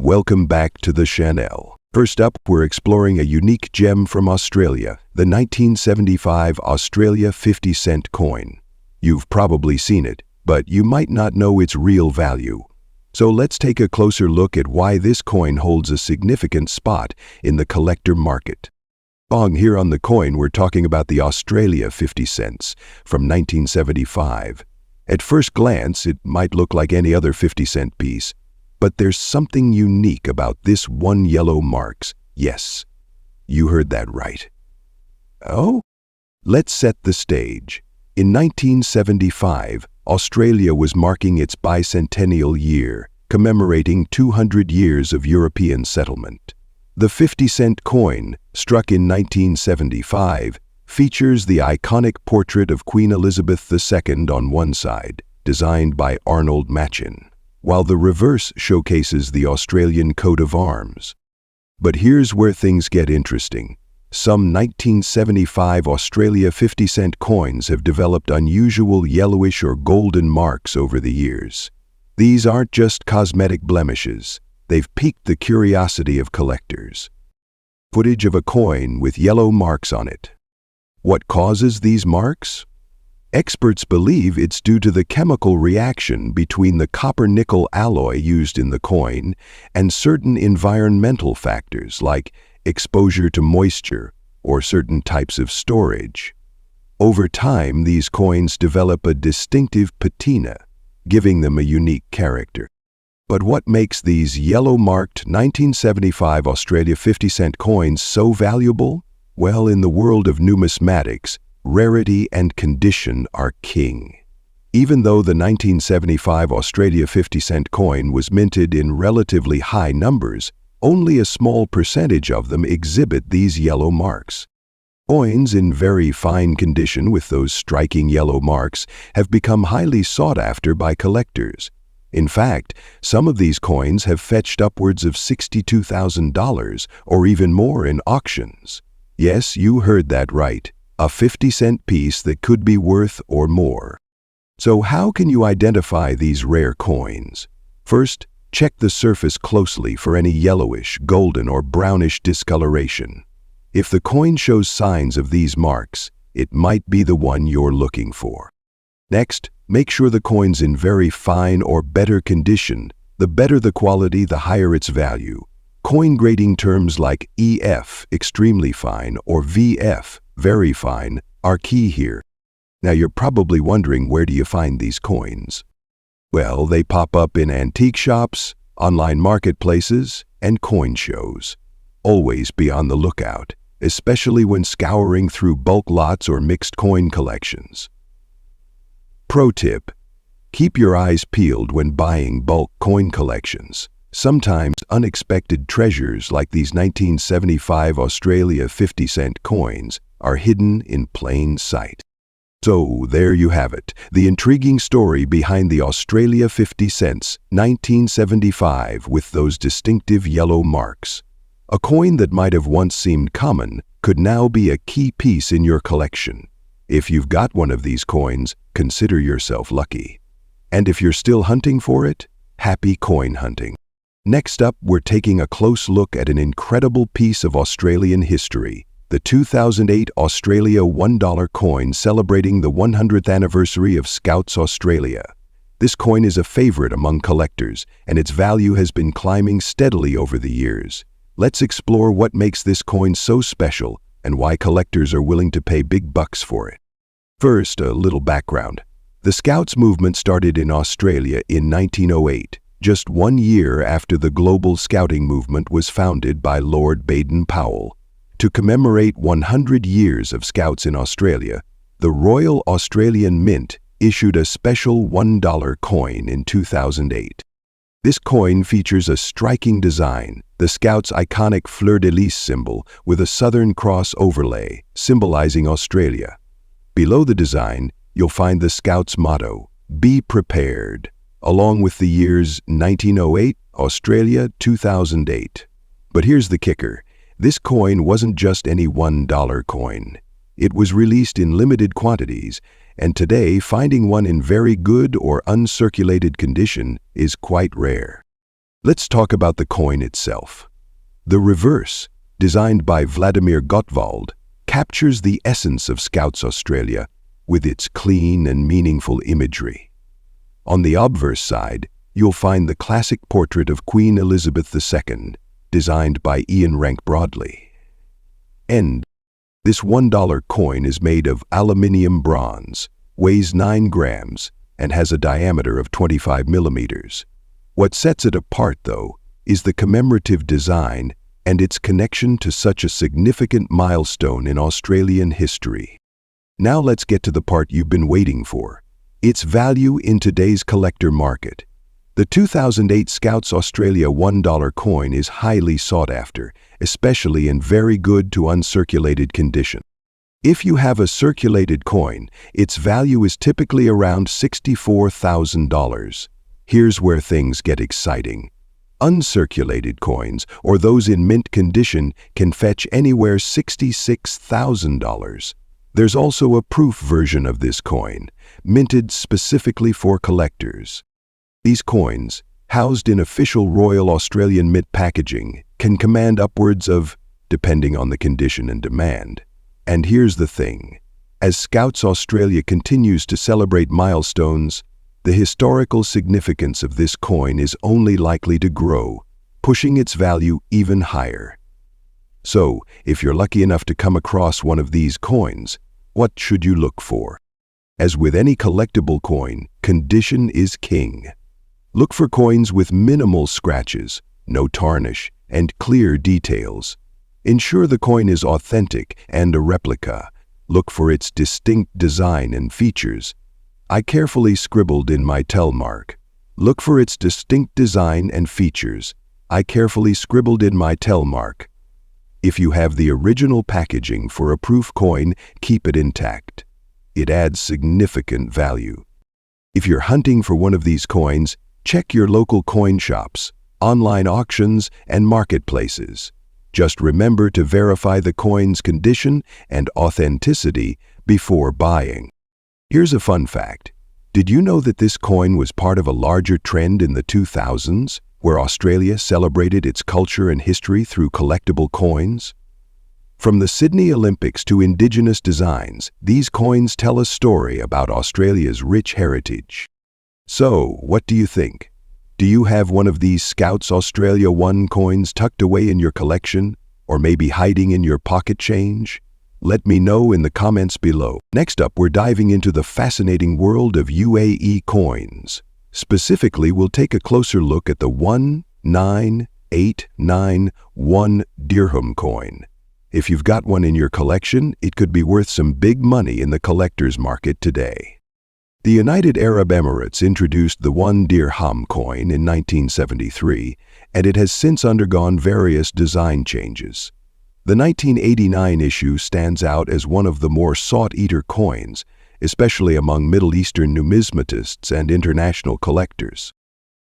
Welcome back to the channel. First up, we're exploring a unique gem from Australia, the 1975 Australia 50-cent coin. You've probably seen it, but you might not know its real value. So let's take a closer look at why this coin holds a significant spot in the collector market. Here on the coin, we're talking about the Australia 50 cents from 1975. At first glance, it might look like any other 50-cent piece, but there's something unique about this one yellow marks. Yes, you heard that right. Oh? Let's set the stage. In 1975, Australia was marking its bicentennial year, commemorating 200 years of European settlement. The 50-cent coin, struck in 1975, features the iconic portrait of Queen Elizabeth II on one side, designed by Arnold Machin, while the reverse showcases the Australian coat of arms. But here's where things get interesting. Some 1975 Australia 50-cent coins have developed unusual yellowish or golden marks over the years. These aren't just cosmetic blemishes. They've piqued the curiosity of collectors. Footage of a coin with yellow marks on it. What causes these marks? Experts believe it's due to the chemical reaction between the copper-nickel alloy used in the coin and certain environmental factors like exposure to moisture or certain types of storage. Over time, these coins develop a distinctive patina, giving them a unique character. But what makes these yellow-marked 1975 Australia 50-cent coins so valuable? Well, in the world of numismatics, rarity and condition are king. Even though the 1975 Australia 50-cent coin was minted in relatively high numbers, only a small percentage of them exhibit these yellow marks. Coins in very fine condition with those striking yellow marks have become highly sought after by collectors. In fact, some of these coins have fetched upwards of $62,000 or even more in auctions. Yes, you heard that right. A 50-cent piece that could be worth or more. So how can you identify these rare coins? First, check the surface closely for any yellowish, golden, or brownish discoloration. If the coin shows signs of these marks, it might be the one you're looking for. Next, make sure the coin's in very fine or better condition. The better the quality, the higher its value. Coin grading terms like EF, extremely fine, or VF, very fine, are key here. Now you're probably wondering, where do you find these coins? Well, they pop up in antique shops, online marketplaces, and coin shows. Always be on the lookout, especially when scouring through bulk lots or mixed coin collections. Pro tip: keep your eyes peeled when buying bulk coin collections. Sometimes unexpected treasures like these 1975 Australia 50-cent coins are hidden in plain sight. So there you have it, the intriguing story behind the Australia 50 cents 1975 with those distinctive yellow marks. A coin that might have once seemed common could now be a key piece in your collection. If you've got one of these coins, consider yourself lucky. And if you're still hunting for it, happy coin hunting. Next up, we're taking a close look at an incredible piece of Australian history, the 2008 Australia $1 coin celebrating the 100th anniversary of Scouts Australia. This coin is a favorite among collectors, and its value has been climbing steadily over the years. Let's explore what makes this coin so special and why collectors are willing to pay big bucks for it. First, a little background. The Scouts movement started in Australia in 1908. Just 1 year after the global scouting movement was founded by Lord Baden-Powell. To commemorate 100 years of Scouts in Australia, the Royal Australian Mint issued a special $1 coin in 2008. This coin features a striking design, the Scouts' iconic fleur-de-lis symbol with a Southern Cross overlay, symbolizing Australia. Below the design, you'll find the Scouts' motto, "Be prepared," along with the years 1908, Australia 2008. But here's the kicker. This coin wasn't just any $1 coin. It was released in limited quantities, and today finding one in very good or uncirculated condition is quite rare. Let's talk about the coin itself. The reverse, designed by Vladimir Gottwald, captures the essence of Scouts Australia with its clean and meaningful imagery. On the obverse side, you'll find the classic portrait of Queen Elizabeth II, designed by Ian Rank Broadley. And this $1 coin is made of aluminium bronze, weighs 9 grams, and has a diameter of 25 millimeters. What sets it apart, though, is the commemorative design and its connection to such a significant milestone in Australian history. Now let's get to the part you've been waiting for: its value in today's collector market. The 2008 Scouts Australia $1 coin is highly sought after, especially in very good to uncirculated condition. If you have a circulated coin, its value is typically around $64,000. Here's where things get exciting. Uncirculated coins, or those in mint condition, can fetch anywhere $66,000. There's also a proof version of this coin, minted specifically for collectors. These coins, housed in official Royal Australian Mint packaging, can command upwards of, depending on the condition and demand. And here's the thing: as Scouts Australia continues to celebrate milestones, the historical significance of this coin is only likely to grow, pushing its value even higher. So, if you're lucky enough to come across one of these coins, what should you look for? As with any collectible coin, condition is king. Look for coins with minimal scratches, no tarnish, and clear details. Ensure the coin is authentic and a replica. Look for its distinct design and features. I carefully scribbled in my tell mark. Look for its distinct design and features. I carefully scribbled in my tell mark. If you have the original packaging for a proof coin, keep it intact. It adds significant value. If you're hunting for one of these coins, check your local coin shops, online auctions, and marketplaces. Just remember to verify the coin's condition and authenticity before buying. Here's a fun fact. Did you know that this coin was part of a larger trend in the 2000s, where Australia celebrated its culture and history through collectible coins? From the Sydney Olympics to Indigenous designs, these coins tell a story about Australia's rich heritage. So, what do you think? Do you have one of these Scouts Australia $1 coins tucked away in your collection, or maybe hiding in your pocket change? Let me know in the comments below. Next up, we're diving into the fascinating world of UAE coins. Specifically, we'll take a closer look at the 19891 dirham coin. If you've got one in your collection, it could be worth some big money in the collector's market today. The United Arab Emirates introduced the 1 dirham coin in 1973, and it has since undergone various design changes. The 1989 issue stands out as one of the more sought-after coins, especially among Middle Eastern numismatists and international collectors.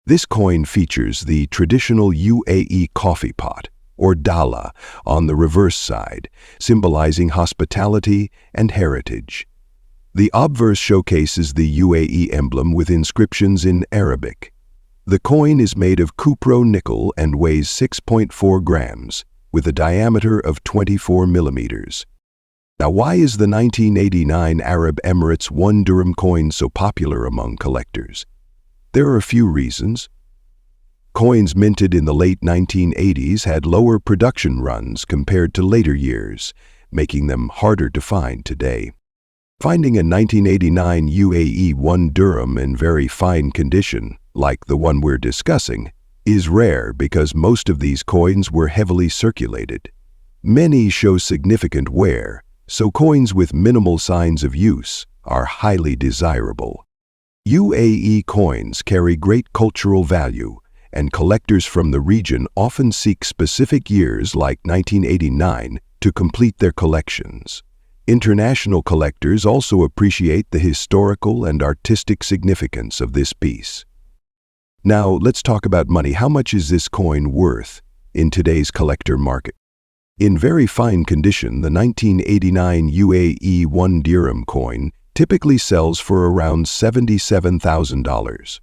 This coin features the traditional UAE coffee pot, or dala, on the reverse side, symbolizing hospitality and heritage. The obverse showcases the UAE emblem with inscriptions in Arabic. The coin is made of cupro nickel and weighs 6.4 grams, with a diameter of 24 millimeters. Now, why is the 1989 Arab Emirates 1 dirham coin so popular among collectors? There are a few reasons. Coins minted in the late 1980s had lower production runs compared to later years, making them harder to find today. Finding a 1989 UAE 1 dirham in very fine condition, like the one we're discussing, is rare because most of these coins were heavily circulated. Many show significant wear, so coins with minimal signs of use are highly desirable. UAE coins carry great cultural value, and collectors from the region often seek specific years like 1989 to complete their collections. International collectors also appreciate the historical and artistic significance of this piece. Now, let's talk about money. How much is this coin worth in today's collector market? In very fine condition, the 1989 UAE 1 dirham coin typically sells for around $77,000.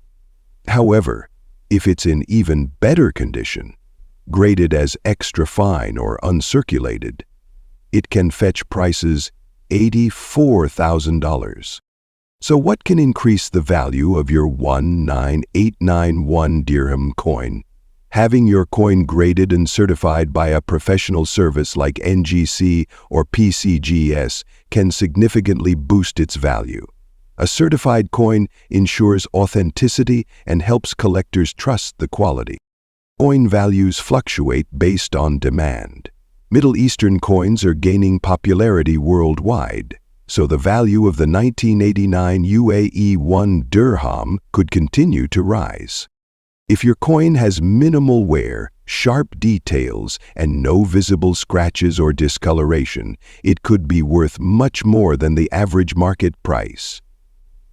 However, If it's in even better condition, graded as extra fine or uncirculated, it can fetch prices $84,000. So what can increase the value of your 19891 dirham coin? Having your coin graded and certified by a professional service like NGC or PCGS can significantly boost its value. A certified coin ensures authenticity and helps collectors trust the quality. Coin values fluctuate based on demand. Middle Eastern coins are gaining popularity worldwide, so the value of the 1989 UAE 1 dirham could continue to rise. If your coin has minimal wear, sharp details, and no visible scratches or discoloration, it could be worth much more than the average market price.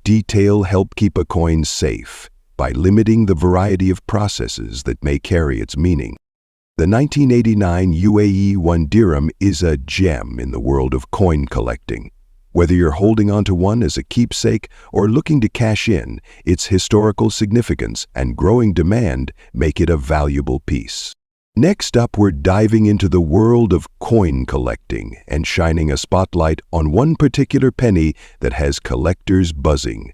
Detail help keep a coin safe by limiting the variety of processes that may carry its meaning. The 1989 UAE 1 dirham is a gem in the world of coin collecting. Whether you're holding onto one as a keepsake or looking to cash in, its historical significance and growing demand make it a valuable piece. Next up, we're diving into the world of coin collecting and shining a spotlight on one particular penny that has collectors buzzing.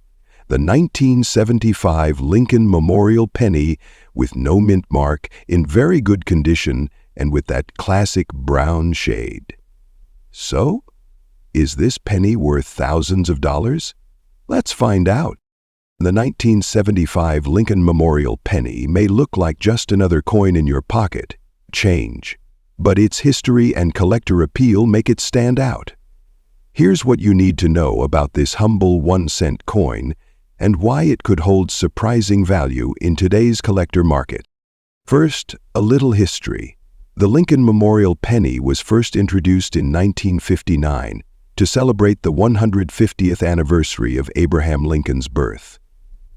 The 1975 Lincoln Memorial penny with no mint mark, in very good condition, and with that classic brown shade. So, is this penny worth thousands of dollars? Let's find out. The 1975 Lincoln Memorial penny may look like just another coin in your pocket, change, but its history and collector appeal make it stand out. Here's what you need to know about this humble 1-cent coin and why it could hold surprising value in today's collector market. First, a little history. The Lincoln Memorial penny was first introduced in 1959 to celebrate the 150th anniversary of Abraham Lincoln's birth.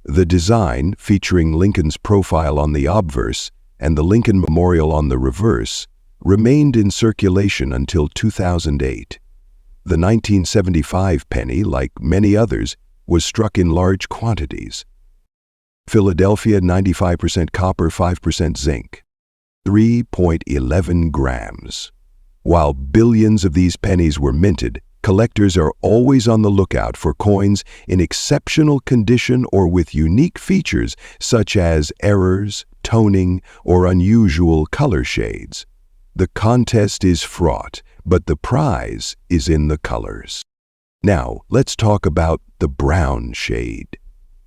The design, featuring Lincoln's profile on the obverse and the Lincoln Memorial on the reverse, remained in circulation until 2008. The 1975 penny, like many others, was struck in large quantities. Philadelphia 95% copper, 5% zinc, 3.11 grams. While billions of these pennies were minted, collectors are always on the lookout for coins in exceptional condition or with unique features such as errors, toning, or unusual color shades. The contest is fraught, but the prize is in the colors. Now, let's talk about the brown shade.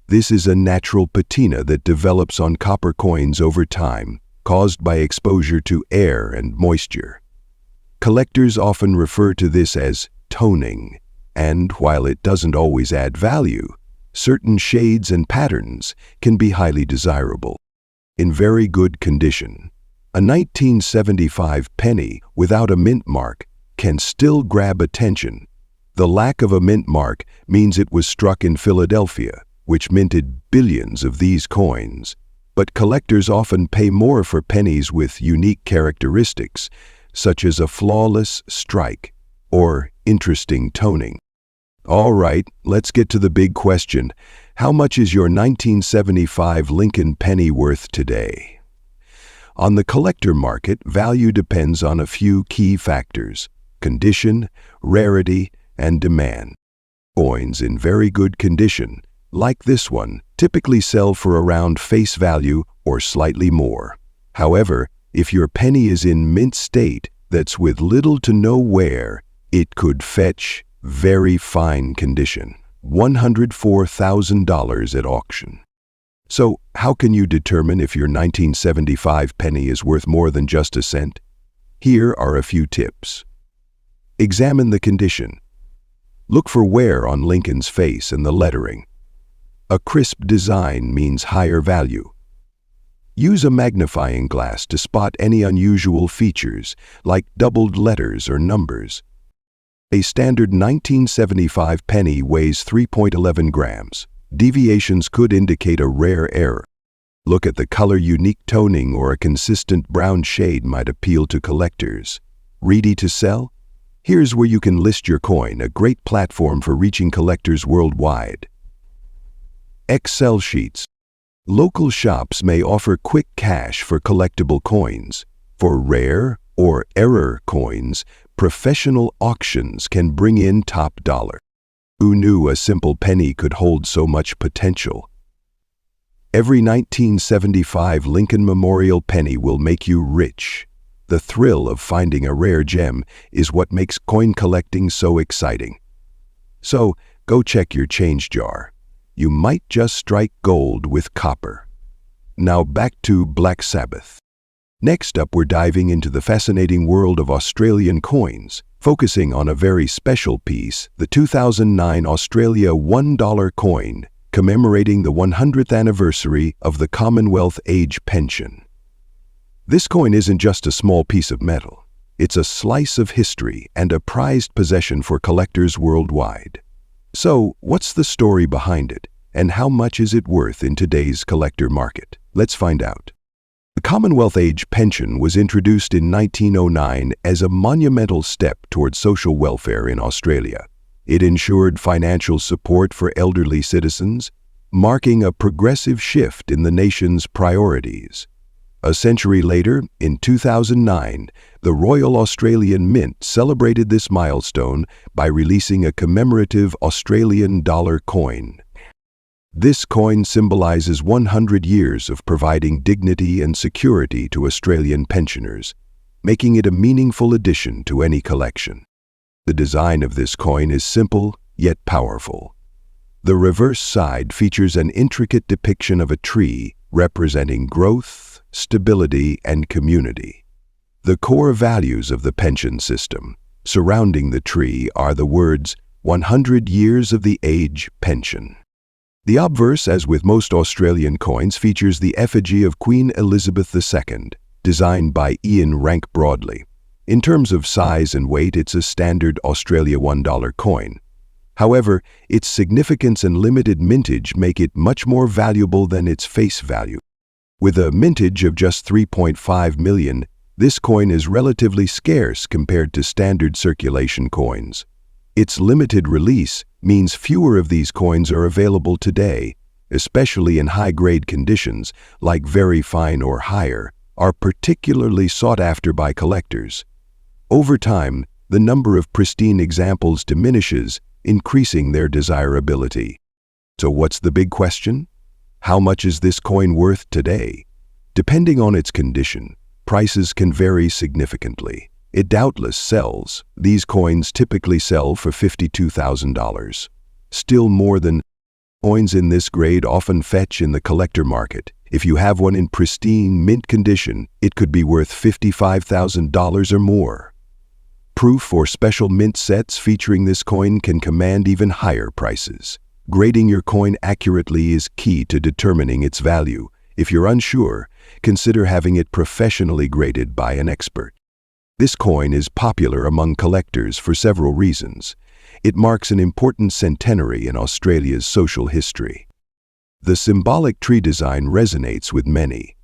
This is a natural patina that develops on copper coins over time, caused by exposure to air and moisture. Collectors often refer to this as toning, and while it doesn't always add value, certain shades and patterns can be highly desirable. In very good condition, a 1975 penny without a mint mark can still grab attention. The lack of a mint mark means it was struck in Philadelphia, which minted billions of these coins. But collectors often pay more for pennies with unique characteristics, such as a flawless strike or interesting toning. All right, let's get to the big question. How much is your 1975 Lincoln penny worth today? On the collector market, value depends on a few key factors: condition, rarity, and demand. Coins in very good condition, like this one, typically sell for around face value or slightly more. However, if your penny is in mint state that's with little to no wear, it could fetch very fine condition, $104,000 at auction. So, how can you determine if your 1975 penny is worth more than just a cent? Here are a few tips. Examine the condition. Look for wear on Lincoln's face and the lettering. A crisp design means higher value. Use a magnifying glass to spot any unusual features, like doubled letters or numbers. A standard 1975 penny weighs 3.11 grams. Deviations could indicate a rare error. Look at the color. Unique toning or a consistent brown shade might appeal to collectors. Ready to sell? Here's where you can list your coin, a great platform for reaching collectors worldwide. Excel sheets. Local shops may offer quick cash for collectible coins. For rare or error coins, professional auctions can bring in top dollar. Who knew a simple penny could hold so much potential? Every 1975 Lincoln Memorial penny will make you rich. The thrill of finding a rare gem is what makes coin collecting so exciting. So, go check your change jar. You might just strike gold with copper. Now back to Black Sabbath. Next up, we're diving into the fascinating world of Australian coins, focusing on a very special piece, the 2009 Australia $1 coin, commemorating the 100th anniversary of the Commonwealth Age Pension. This coin isn't just a small piece of metal. It's a slice of history and a prized possession for collectors worldwide. So, what's the story behind it, and how much is it worth in today's collector market? Let's find out. The Commonwealth Age Pension was introduced in 1909 as a monumental step towards social welfare in Australia. It ensured financial support for elderly citizens, marking a progressive shift in the nation's priorities. A century later, in 2009, the Royal Australian Mint celebrated this milestone by releasing a commemorative Australian dollar coin. This coin symbolizes 100 years of providing dignity and security to Australian pensioners, making it a meaningful addition to any collection. The design of this coin is simple yet powerful. The reverse side features an intricate depiction of a tree representing growth, stability, and community. The core values of the pension system surrounding the tree are the words 100 years of the age pension. The obverse, as with most Australian coins, features the effigy of Queen Elizabeth II, designed by Ian Rank Broadley. In terms of size and weight, it's a standard Australia $1 coin. However, its significance and limited mintage make it much more valuable than its face value. With a mintage of just 3.5 million, this coin is relatively scarce compared to standard circulation coins. Its limited release means fewer of these coins are available today, especially in high-grade conditions, like very fine or higher, are particularly sought after by collectors. Over time, the number of pristine examples diminishes, increasing their desirability. So what's the big question? How much is this coin worth today? Depending on its condition, prices can vary significantly. It doubtless sells. These coins typically sell for $52,000. Still more than coins in this grade often fetch in the collector market. If you have one in pristine mint condition, it could be worth $55,000 or more. Proof or special mint sets featuring this coin can command even higher prices. Grading your coin accurately is key to determining its value. If you're unsure, consider having it professionally graded by an expert. This coin is popular among collectors for several reasons. It marks an important centenary in Australia's social history. The symbolic tree design resonates with many.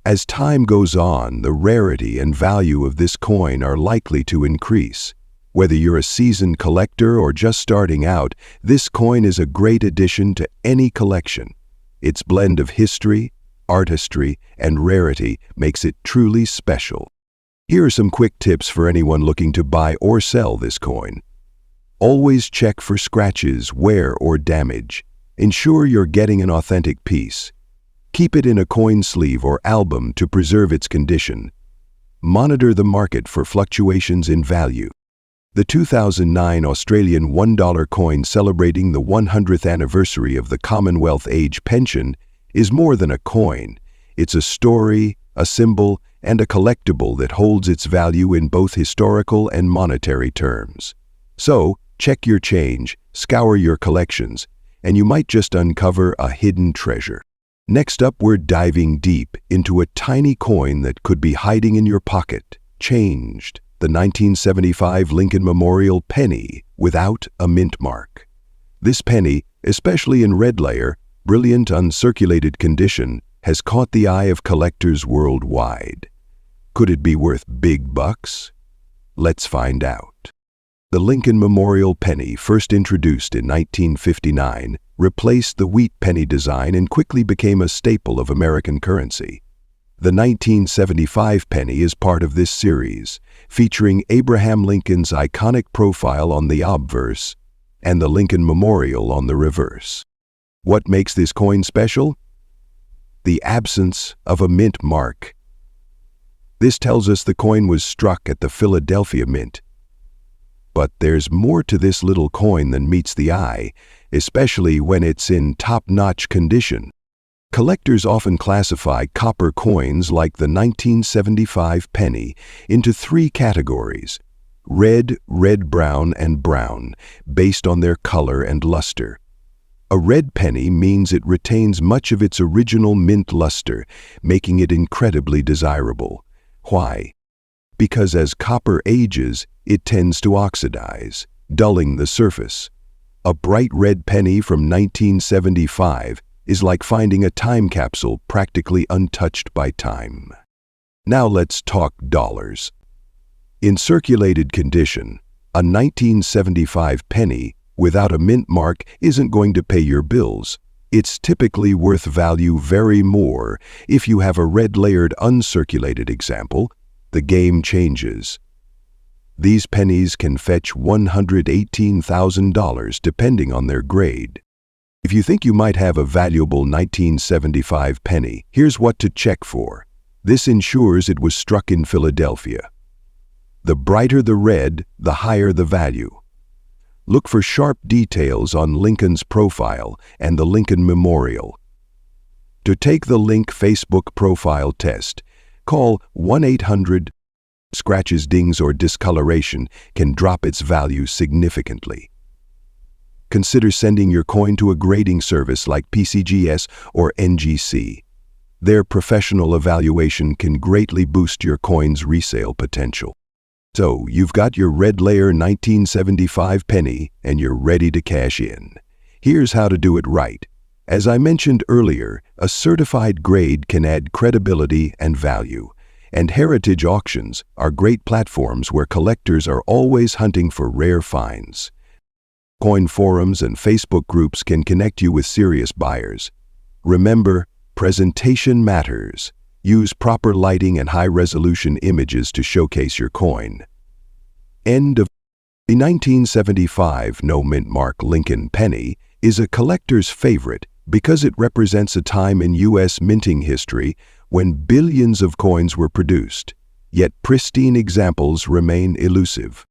As time goes on, the rarity and value of this coin are likely to increase. Whether you're a seasoned collector or just starting out, this coin is a great addition to any collection. Its blend of history, artistry, and rarity makes it truly special. Here are some quick tips for anyone looking to buy or sell this coin. Always check for scratches, wear, or damage. Ensure you're getting an authentic piece. Keep it in a coin sleeve or album to preserve its condition. Monitor the market for fluctuations in value. The 2009 Australian $1 coin celebrating the 100th anniversary of the Commonwealth Age Pension is more than a coin. It's a story, a symbol, and a collectible that holds its value in both historical and monetary terms. So, check your change, scour your collections, and you might just uncover a hidden treasure. Next up, we're diving deep into a tiny coin that could be hiding in your pocket, changed, the 1975 Lincoln Memorial penny without a mint mark. This penny, especially in red layer, brilliant uncirculated condition, has caught the eye of collectors worldwide. Could it be worth big bucks? Let's find out. The Lincoln Memorial penny, first introduced in 1959, replaced the wheat penny design and quickly became a staple of American currency. The 1975 penny is part of this series, featuring Abraham Lincoln's iconic profile on the obverse and the Lincoln Memorial on the reverse. What makes this coin special? The absence of a mint mark. This tells us the coin was struck at the Philadelphia Mint. But there's more to this little coin than meets the eye, especially when it's in top-notch condition. Collectors often classify copper coins like the 1975 penny into three categories: red, red-brown, and brown, based on their color and luster. A red penny means it retains much of its original mint luster, making it incredibly desirable. Why? Because as copper ages, it tends to oxidize, dulling the surface. A bright red penny from 1975 is like finding a time capsule practically untouched by time. Now let's talk dollars. In circulated condition, a 1975 penny without a mint mark isn't going to pay your bills. It's typically worth value very more if you have a red-layered uncirculated example. The game changes. These pennies can fetch $118,000 depending on their grade. If you think you might have a valuable 1975 penny, here's what to check for. This ensures it was struck in Philadelphia. The brighter the red, the higher the value. Look for sharp details on Lincoln's profile and the Lincoln Memorial. To take the Link Facebook profile test, call 1-800. Scratches, dings, or discoloration can drop its value significantly. Consider sending your coin to a grading service like PCGS or NGC. Their professional evaluation can greatly boost your coin's resale potential. So, you've got your red layer 1975 penny and you're ready to cash in. Here's how to do it right. As I mentioned earlier, a certified grade can add credibility and value, and heritage auctions are great platforms where collectors are always hunting for rare finds. Coin forums and Facebook groups can connect you with serious buyers. Remember, presentation matters. Use proper lighting and high-resolution images to showcase your coin. End of the 1975 no mint mark Lincoln penny is a collector's favorite because it represents a time in U.S. minting history when billions of coins were produced, yet pristine examples remain elusive.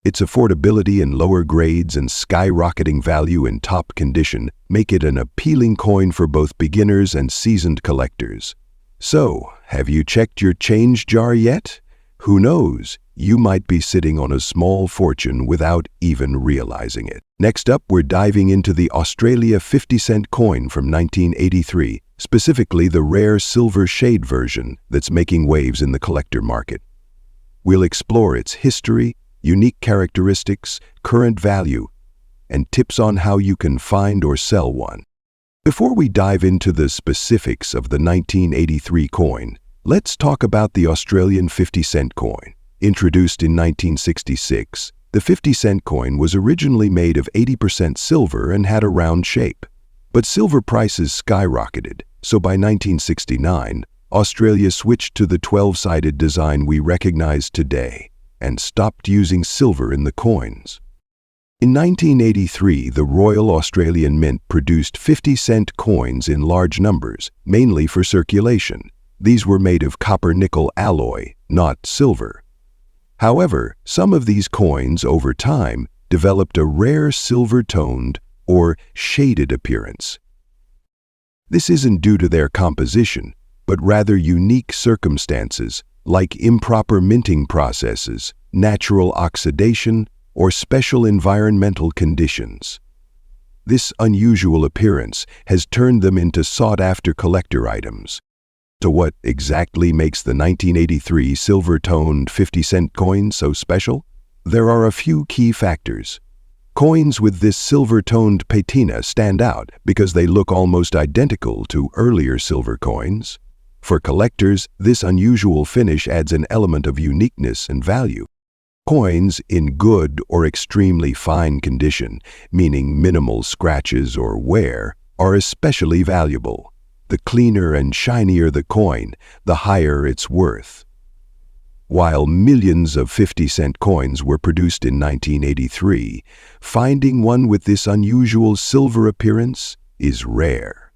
Its affordability in lower grades and skyrocketing value in top condition make it an appealing coin for both beginners and seasoned collectors. So, have you checked your change jar yet? Who knows, you might be sitting on a small fortune without even realizing it. Next up, we're diving into the Australia 50-cent coin from 1983, specifically the rare silver shade version that's making waves in the collector market. We'll explore its history, unique characteristics, current value, and tips on how you can find or sell one. Before we dive into the specifics of the 1983 coin, let's talk about the Australian 50-cent coin. Introduced in 1966, the 50-cent coin was originally made of 80% silver and had a round shape. But silver prices skyrocketed, so by 1969, Australia switched to the 12-sided design we recognize today and stopped using silver in the coins. In 1983, the Royal Australian Mint produced 50-cent coins in large numbers, mainly for circulation. These were made of copper-nickel alloy, not silver. However, some of these coins, over time, developed a rare silver-toned or shaded appearance. This isn't due to their composition, but rather unique circumstances like improper minting processes, natural oxidation, or special environmental conditions. This unusual appearance has turned them into sought-after collector items. So what exactly makes the 1983 silver-toned 50-cent coin so special? There are a few key factors. Coins with this silver-toned patina stand out because they look almost identical to earlier silver coins. For collectors, this unusual finish adds an element of uniqueness and value. Coins in good or extremely fine condition, meaning minimal scratches or wear, are especially valuable. The cleaner and shinier the coin, the higher its worth. While millions of 50-cent coins were produced in 1983, finding one with this unusual silver appearance is rare.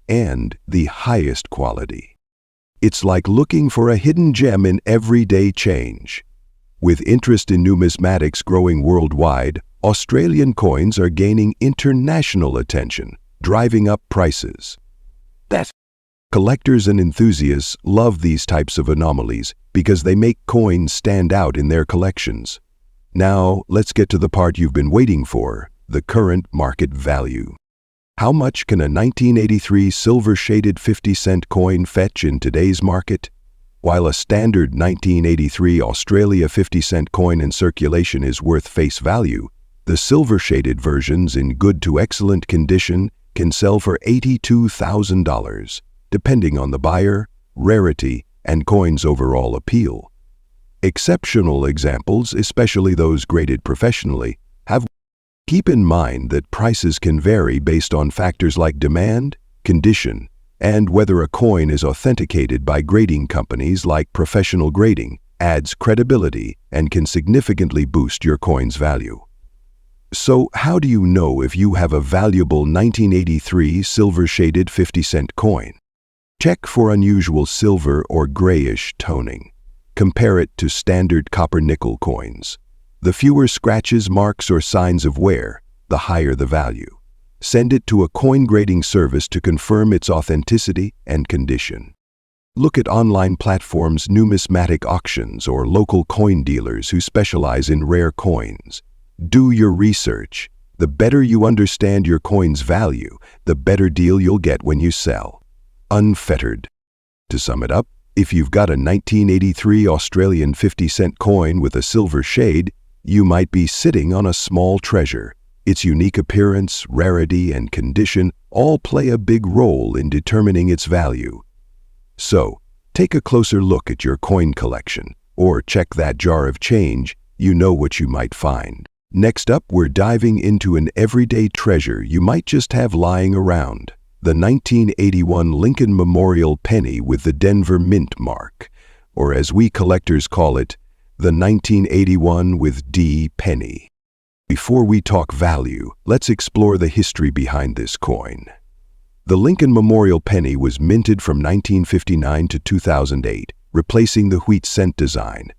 And the highest quality. It's like looking for a hidden gem in everyday change. With interest in numismatics growing worldwide, Australian coins are gaining international attention, driving up prices. Collectors and enthusiasts love these types of anomalies because they make coins stand out in their collections. Now, let's get to the part you've been waiting for, the current market value. How much can a 1983 silver-shaded 50-cent coin fetch in today's market? While a standard 1983 Australia 50-cent coin in circulation is worth face value, the silver-shaded versions in good to excellent condition can sell for $82,000. Depending on the buyer, rarity, and coin's overall appeal. Exceptional examples, especially those graded professionally, have. Keep in mind that prices can vary based on factors like demand, condition, and whether a coin is authenticated by grading companies like Professional Grading, adds credibility and can significantly boost your coin's value. So, how do you know if you have a valuable 1983 silver-shaded 50-cent coin? Check for unusual silver or grayish toning. Compare it to standard copper-nickel coins. The fewer scratches, marks, or signs of wear, the higher the value. Send it to a coin grading service to confirm its authenticity and condition. Look at online platforms, numismatic auctions, or local coin dealers who specialize in rare coins. Do your research. The better you understand your coin's value, the better deal you'll get when you sell. Unfettered. To sum it up, if you've got a 1983 Australian 50-cent coin with a silver shade, you might be sitting on a small treasure. Its unique appearance, rarity, and condition all play a big role in determining its value. So, take a closer look at your coin collection, or check that jar of change. You know what you might find. Next up, we're diving into an everyday treasure you might just have lying around. The 1981 Lincoln Memorial penny with the Denver Mint mark, or as we collectors call it, the 1981 with D penny. Before we talk value, let's explore the history behind this coin. The Lincoln Memorial penny was minted from 1959 to 2008, replacing the wheat cent design.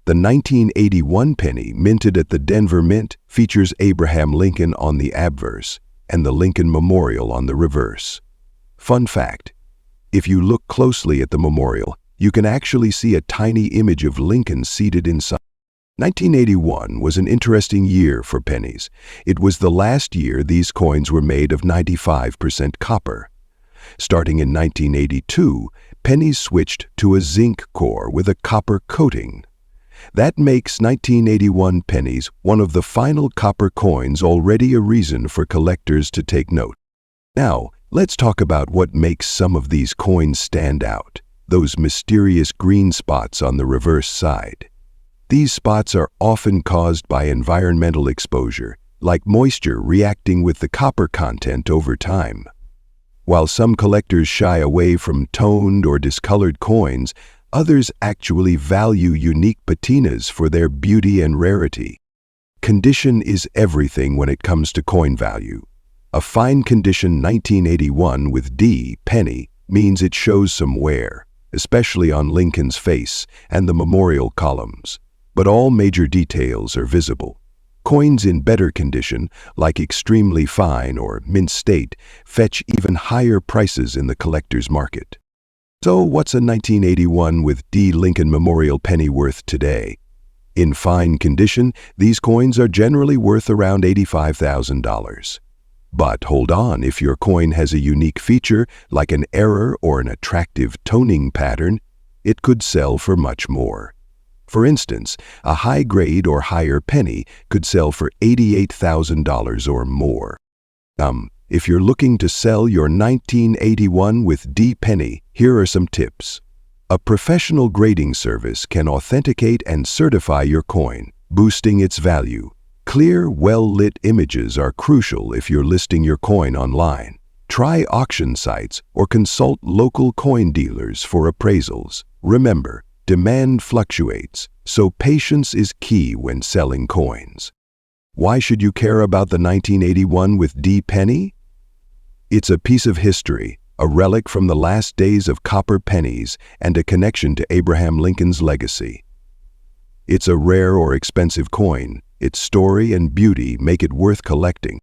The 1981 penny, minted at the Denver Mint, features Abraham Lincoln on the obverse and the Lincoln Memorial on the reverse. Fun fact, if you look closely at the memorial, you can actually see a tiny image of Lincoln seated inside. 1981 was an interesting year for pennies. It was the last year these coins were made of 95% copper. Starting in 1982, pennies switched to a zinc core with a copper coating. That makes 1981 pennies one of the final copper coins, already a reason for collectors to take note. Now, let's talk about what makes some of these coins stand out, those mysterious green spots on the reverse side. These spots are often caused by environmental exposure, like moisture reacting with the copper content over time. While some collectors shy away from toned or discolored coins, others actually value unique patinas for their beauty and rarity. Condition is everything when it comes to coin value. A fine condition 1981 with D penny means it shows some wear, especially on Lincoln's face and the memorial columns. But all major details are visible. Coins in better condition, like extremely fine or mint state, fetch even higher prices in the collector's market. So what's a 1981 with D Lincoln Memorial penny worth today? In fine condition, these coins are generally worth around $85,000. But hold on, if your coin has a unique feature, like an error or an attractive toning pattern, it could sell for much more. For instance, a high-grade or higher penny could sell for $88,000 or more. If you're looking to sell your 1981 with D penny, here are some tips. A professional grading service can authenticate and certify your coin, boosting its value. Clear, well-lit images are crucial if you're listing your coin online. Try auction sites or consult local coin dealers for appraisals. Remember, demand fluctuates, so patience is key when selling coins. Why should you care about the 1981 with D penny? It's a piece of history, a relic from the last days of copper pennies and a connection to Abraham Lincoln's legacy. It's a rare or expensive coin. Its story and beauty make it worth collecting.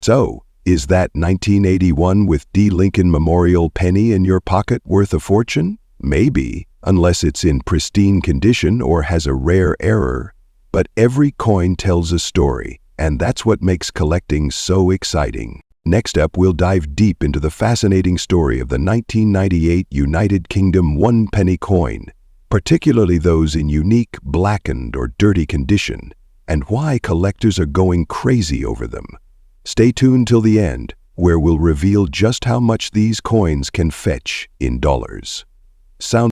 So, is that 1981 with D. Lincoln Memorial penny in your pocket worth a fortune? Maybe, unless it's in pristine condition or has a rare error. But every coin tells a story, and that's what makes collecting so exciting. Next up, we'll dive deep into the fascinating story of the 1998 United Kingdom 1 penny coin, particularly those in unique, blackened, or dirty condition, and why collectors are going crazy over them. Stay tuned till the end, where we'll reveal just how much these coins can fetch in dollars. The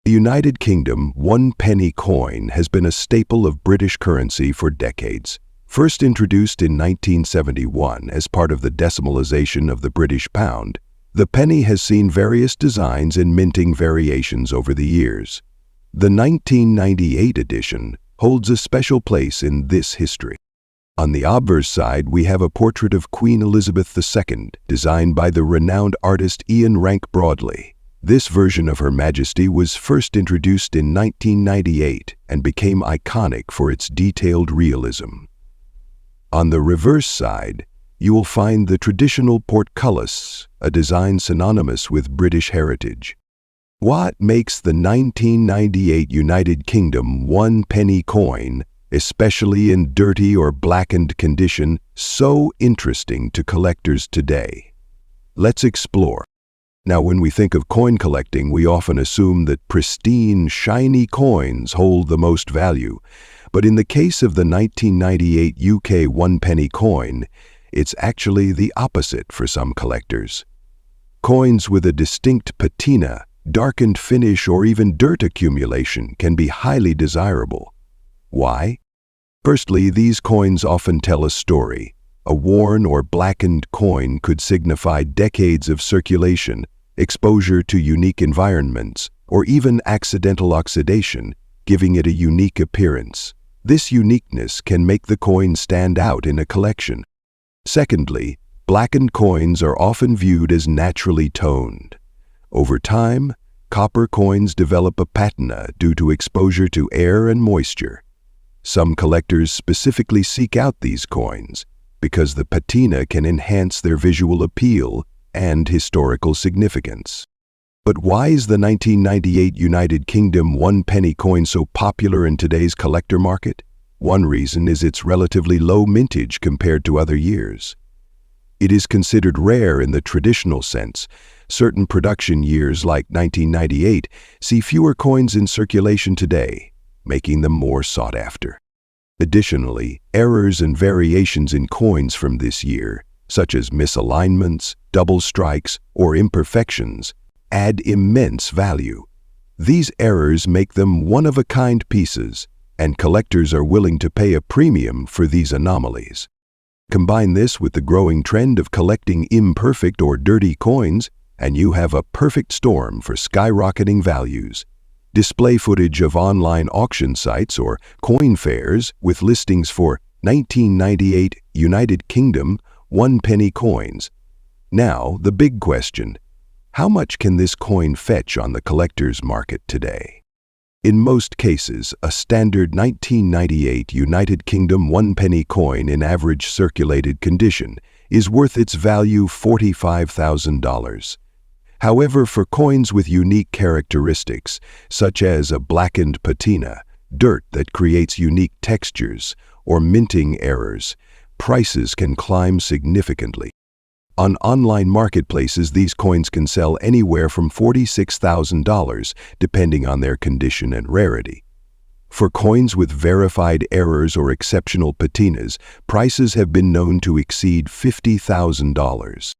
United Kingdom 1 penny coin has been a staple of British currency for decades. First introduced in 1971 as part of the decimalization of the British pound, the penny has seen various designs and minting variations over the years. The 1998 edition holds a special place in this history. On the obverse side, we have a portrait of Queen Elizabeth II, designed by the renowned artist Ian Rank Broadley. This version of Her Majesty was first introduced in 1998 and became iconic for its detailed realism. On the reverse side, you will find the traditional portcullis, a design synonymous with British heritage. What makes the 1998 United Kingdom 1 penny coin, especially in dirty or blackened condition, so interesting to collectors today? Let's explore. Now, when we think of coin collecting, we often assume that pristine, shiny coins hold the most value. But in the case of the 1998 UK 1 penny coin, it's actually the opposite for some collectors. Coins with a distinct patina, darkened finish, or even dirt accumulation can be highly desirable. Why? Firstly, these coins often tell a story. A worn or blackened coin could signify decades of circulation, exposure to unique environments, or even accidental oxidation, giving it a unique appearance. This uniqueness can make the coin stand out in a collection. Secondly, blackened coins are often viewed as naturally toned. Over time, copper coins develop a patina due to exposure to air and moisture. Some collectors specifically seek out these coins because the patina can enhance their visual appeal and historical significance. But why is the 1998 United Kingdom 1 penny coin so popular in today's collector market? One reason is its relatively low mintage compared to other years. It is considered rare in the traditional sense. Certain production years like 1998 see fewer coins in circulation today, making them more sought after. Additionally, errors and variations in coins from this year, such as misalignments, double strikes, or imperfections, add immense value. These errors make them one-of-a-kind pieces, and collectors are willing to pay a premium for these anomalies. Combine this with the growing trend of collecting imperfect or dirty coins, and you have a perfect storm for skyrocketing values. Display footage of online auction sites or coin fairs with listings for 1998 United Kingdom 1 penny coins. Now, the big question: how much can this coin fetch on the collector's market today? In most cases, a standard 1998 United Kingdom 1 penny coin in average circulated condition is worth its value $45,000. However, for coins with unique characteristics, such as a blackened patina, dirt that creates unique textures, or minting errors, prices can climb significantly. On online marketplaces, these coins can sell anywhere from $46,000, depending on their condition and rarity. For coins with verified errors or exceptional patinas, prices have been known to exceed $50,000.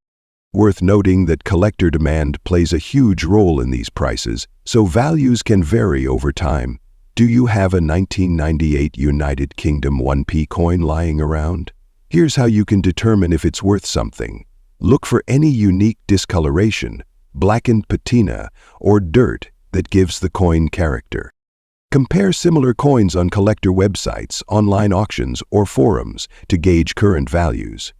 Worth noting that collector demand plays a huge role in these prices, so values can vary over time. Do you have a 1998 United Kingdom 1p coin lying around? Here's how you can determine if it's worth something. Look for any unique discoloration, blackened patina, or dirt that gives the coin character. Compare similar coins on collector websites, online auctions, or forums to gauge current values.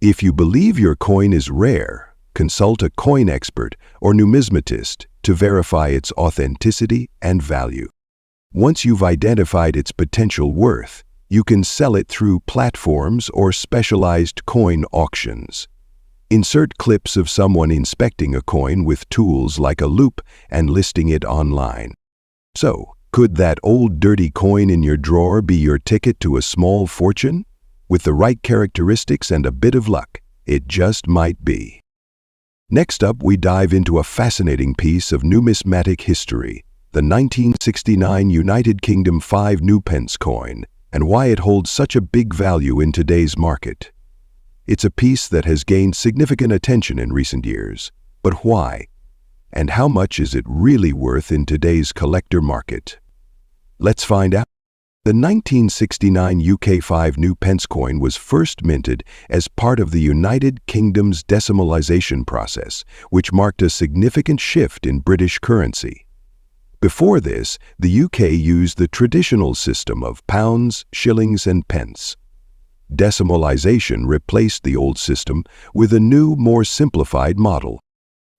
If you believe your coin is rare, consult a coin expert or numismatist to verify its authenticity and value. Once you've identified its potential worth, you can sell it through platforms or specialized coin auctions. Insert clips of someone inspecting a coin with tools like a loupe and listing it online. So, could that old dirty coin in your drawer be your ticket to a small fortune? With the right characteristics and a bit of luck, it just might be. Next up, we dive into a fascinating piece of numismatic history, the 1969 United Kingdom 5 new pence coin, and why it holds such a big value in today's market. It's a piece that has gained significant attention in recent years. But why? And how much is it really worth in today's collector market? Let's find out. The 1969 UK 5 new pence coin was first minted as part of the United Kingdom's decimalisation process, which marked a significant shift in British currency. Before this, the UK used the traditional system of pounds, shillings, and pence. Decimalisation replaced the old system with a new, more simplified model.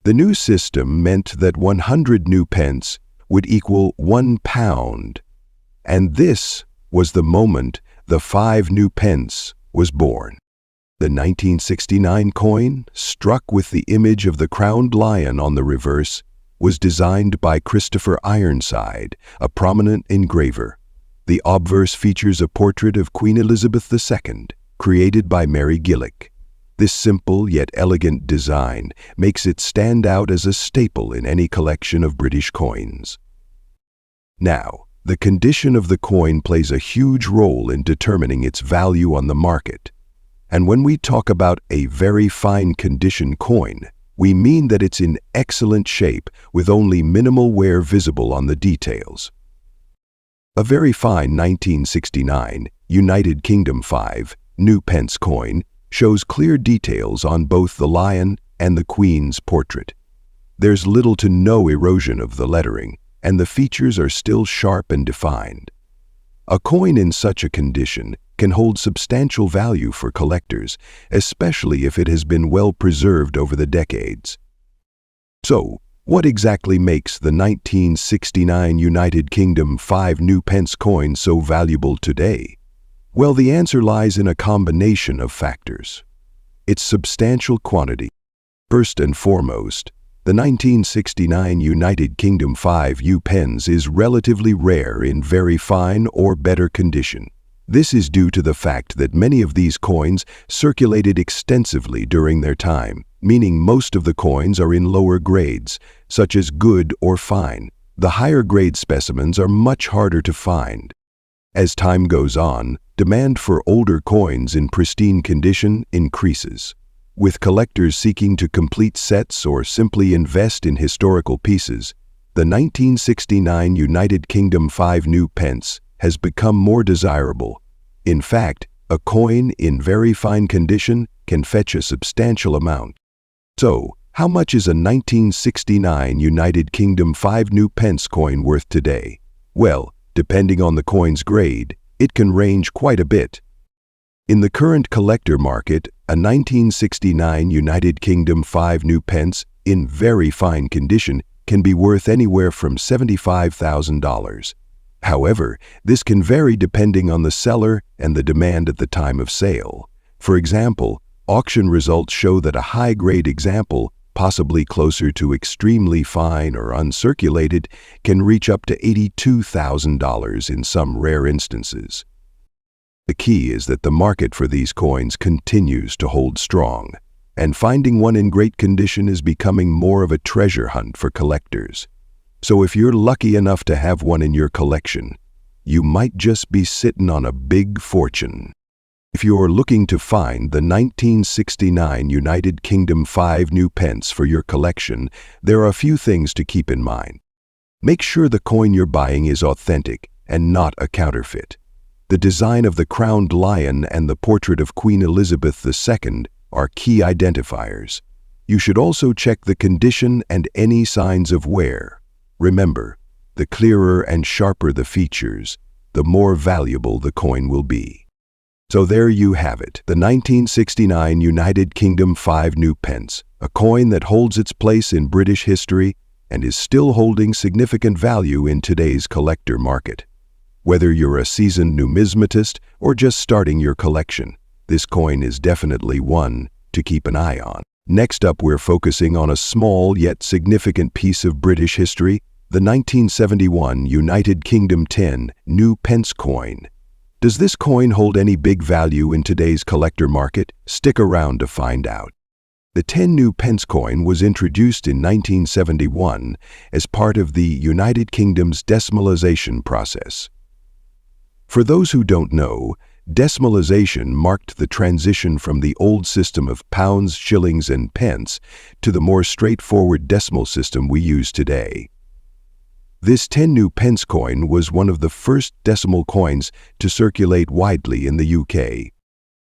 The new system meant that 100 new pence would equal 1 pound. And this was the moment the 5 new pence was born. The 1969 coin, struck with the image of the crowned lion on the reverse, was designed by Christopher Ironside, a prominent engraver. The obverse features a portrait of Queen Elizabeth II, created by Mary Gillick. This simple yet elegant design makes it stand out as a staple in any collection of British coins. Now, the condition of the coin plays a huge role in determining its value on the market. And when we talk about a very fine condition coin, we mean that it's in excellent shape with only minimal wear visible on the details. A very fine 1969 United Kingdom 5 new pence coin shows clear details on both the lion and the Queen's portrait. There's little to no erosion of the lettering, and the features are still sharp and defined. A coin in such a condition can hold substantial value for collectors, especially if it has been well preserved over the decades. So, what exactly makes the 1969 United Kingdom 5 new pence coin so valuable today? Well, the answer lies in a combination of factors. Its substantial quantity. First and foremost, the 1969 United Kingdom 5 U pence is relatively rare in very fine or better condition. This is due to the fact that many of these coins circulated extensively during their time, meaning most of the coins are in lower grades, such as good or fine. The higher grade specimens are much harder to find. As time goes on, demand for older coins in pristine condition increases. With collectors seeking to complete sets or simply invest in historical pieces, the 1969 United Kingdom 5 new pence has become more desirable. In fact, a coin in very fine condition can fetch a substantial amount. So, how much is a 1969 United Kingdom 5 new pence coin worth today? Well, depending on the coin's grade, it can range quite a bit. In the current collector market, a 1969 United Kingdom 5 new pence in very fine condition can be worth anywhere from $75,000. However, this can vary depending on the seller and the demand at the time of sale. For example, auction results show that a high-grade example, possibly closer to extremely fine or uncirculated, can reach up to $82,000 in some rare instances. The key is that the market for these coins continues to hold strong, and finding one in great condition is becoming more of a treasure hunt for collectors. So if you're lucky enough to have one in your collection, you might just be sitting on a big fortune. If you're looking to find the 1969 United Kingdom 5 new pence for your collection, there are a few things to keep in mind. Make sure the coin you're buying is authentic and not a counterfeit. The design of the crowned lion and the portrait of Queen Elizabeth II are key identifiers. You should also check the condition and any signs of wear. Remember, the clearer and sharper the features, the more valuable the coin will be. So there you have it, the 1969 United Kingdom 5 new pence, a coin that holds its place in British history and is still holding significant value in today's collector market. Whether you're a seasoned numismatist or just starting your collection, this coin is definitely one to keep an eye on. Next up, we're focusing on a small yet significant piece of British history, the 1971 United Kingdom 10 new pence coin. Does this coin hold any big value in today's collector market? Stick around to find out. The 10 new pence coin was introduced in 1971 as part of the United Kingdom's decimalization process. For those who don't know, decimalization marked the transition from the old system of pounds, shillings, and pence to the more straightforward decimal system we use today. This 10 new pence coin was one of the first decimal coins to circulate widely in the UK.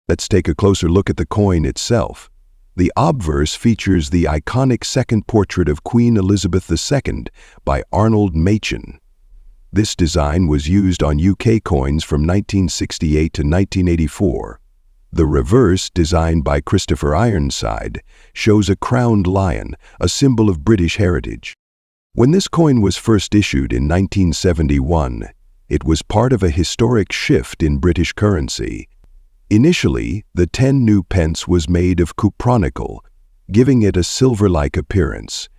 Let's take a closer look at the coin itself. The obverse features the iconic second portrait of Queen Elizabeth II by Arnold Machen. This design was used on UK coins from 1968 to 1984. The reverse, designed by Christopher Ironside, shows a crowned lion, a symbol of British heritage. When this coin was first issued in 1971, it was part of a historic shift in British currency. Initially, the 10 new pence was made of cupronickel, giving it a silver-like appearance.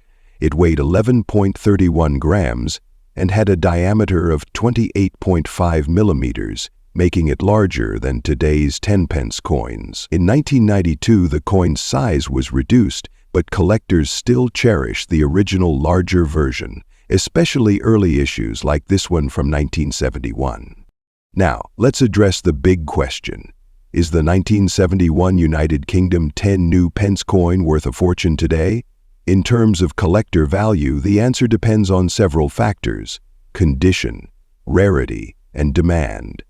It weighed 11.31 grams and had a diameter of 28.5 millimeters, making it larger than today's 10 pence coins. In 1992, the coin's size was reduced, but collectors still cherish the original larger version, especially early issues like this one from 1971. Now, let's address the big question. Is the 1971 United Kingdom 10 new pence coin worth a fortune today? In terms of collector value, the answer depends on several factors: condition, rarity, and demand.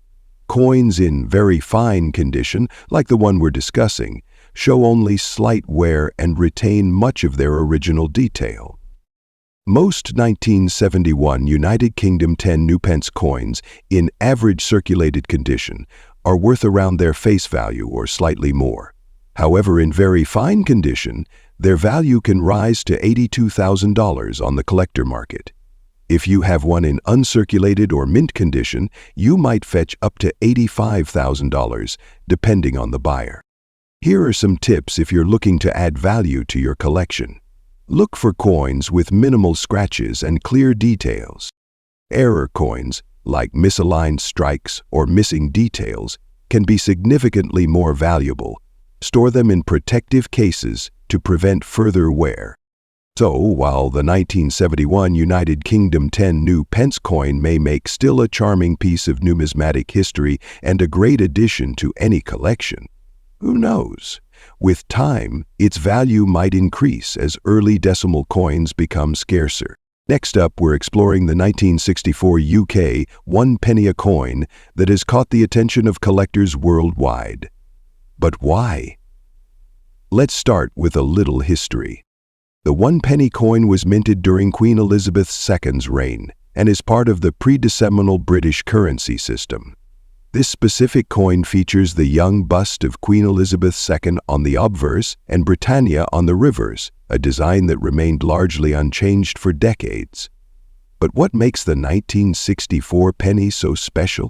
Coins in very fine condition, like the one we're discussing, show only slight wear and retain much of their original detail. Most 1971 United Kingdom 10 new pence coins in average circulated condition are worth around their face value or slightly more. However, in very fine condition, their value can rise to $82,000 on the collector market. If you have one in uncirculated or mint condition, you might fetch up to $85,000, depending on the buyer. Here are some tips if you're looking to add value to your collection. Look for coins with minimal scratches and clear details. Error coins, like misaligned strikes or missing details, can be significantly more valuable. Store them in protective cases to prevent further wear. So, while the 1971 United Kingdom 10 new pence coin may make still a charming piece of numismatic history and a great addition to any collection, who knows? With time, its value might increase as early decimal coins become scarcer. Next up, we're exploring the 1964 UK 1 penny a coin that has caught the attention of collectors worldwide. But why? Let's start with a little history. The 1 penny coin was minted during Queen Elizabeth II's reign and is part of the pre-decimal British currency system. This specific coin features the young bust of Queen Elizabeth II on the obverse and Britannia on the reverse, a design that remained largely unchanged for decades. But what makes the 1964 penny so special?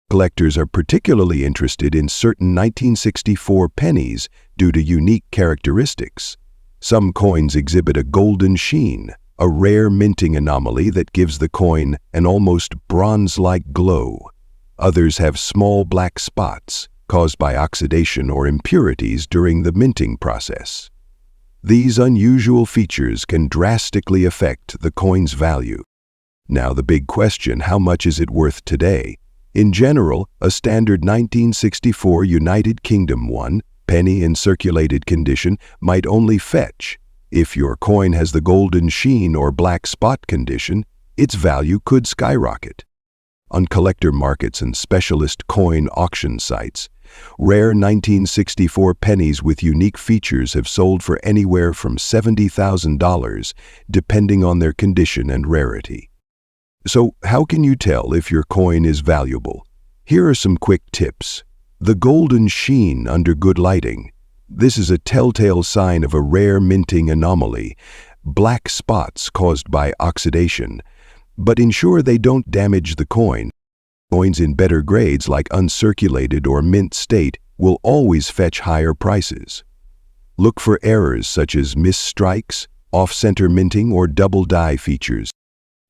Collectors are particularly interested in certain 1964 pennies due to unique characteristics. Some coins exhibit a golden sheen, a rare minting anomaly that gives the coin an almost bronze-like glow. Others have small black spots caused by oxidation or impurities during the minting process. These unusual features can drastically affect the coin's value. Now the big question, how much is it worth today? In general, a standard 1964 United Kingdom 1 penny in circulated condition might only fetch. If your coin has the golden sheen or black spot condition, its value could skyrocket. On collector markets and specialist coin auction sites, rare 1964 pennies with unique features have sold for anywhere from $70,000, depending on their condition and rarity. So, how can you tell if your coin is valuable? Here are some quick tips. The golden sheen under good lighting. This is a telltale sign of a rare minting anomaly. Black spots caused by oxidation. But ensure they don't damage the coin. Coins in better grades like uncirculated or mint state will always fetch higher prices. Look for errors such as misstrikes, off-center minting, or double die features.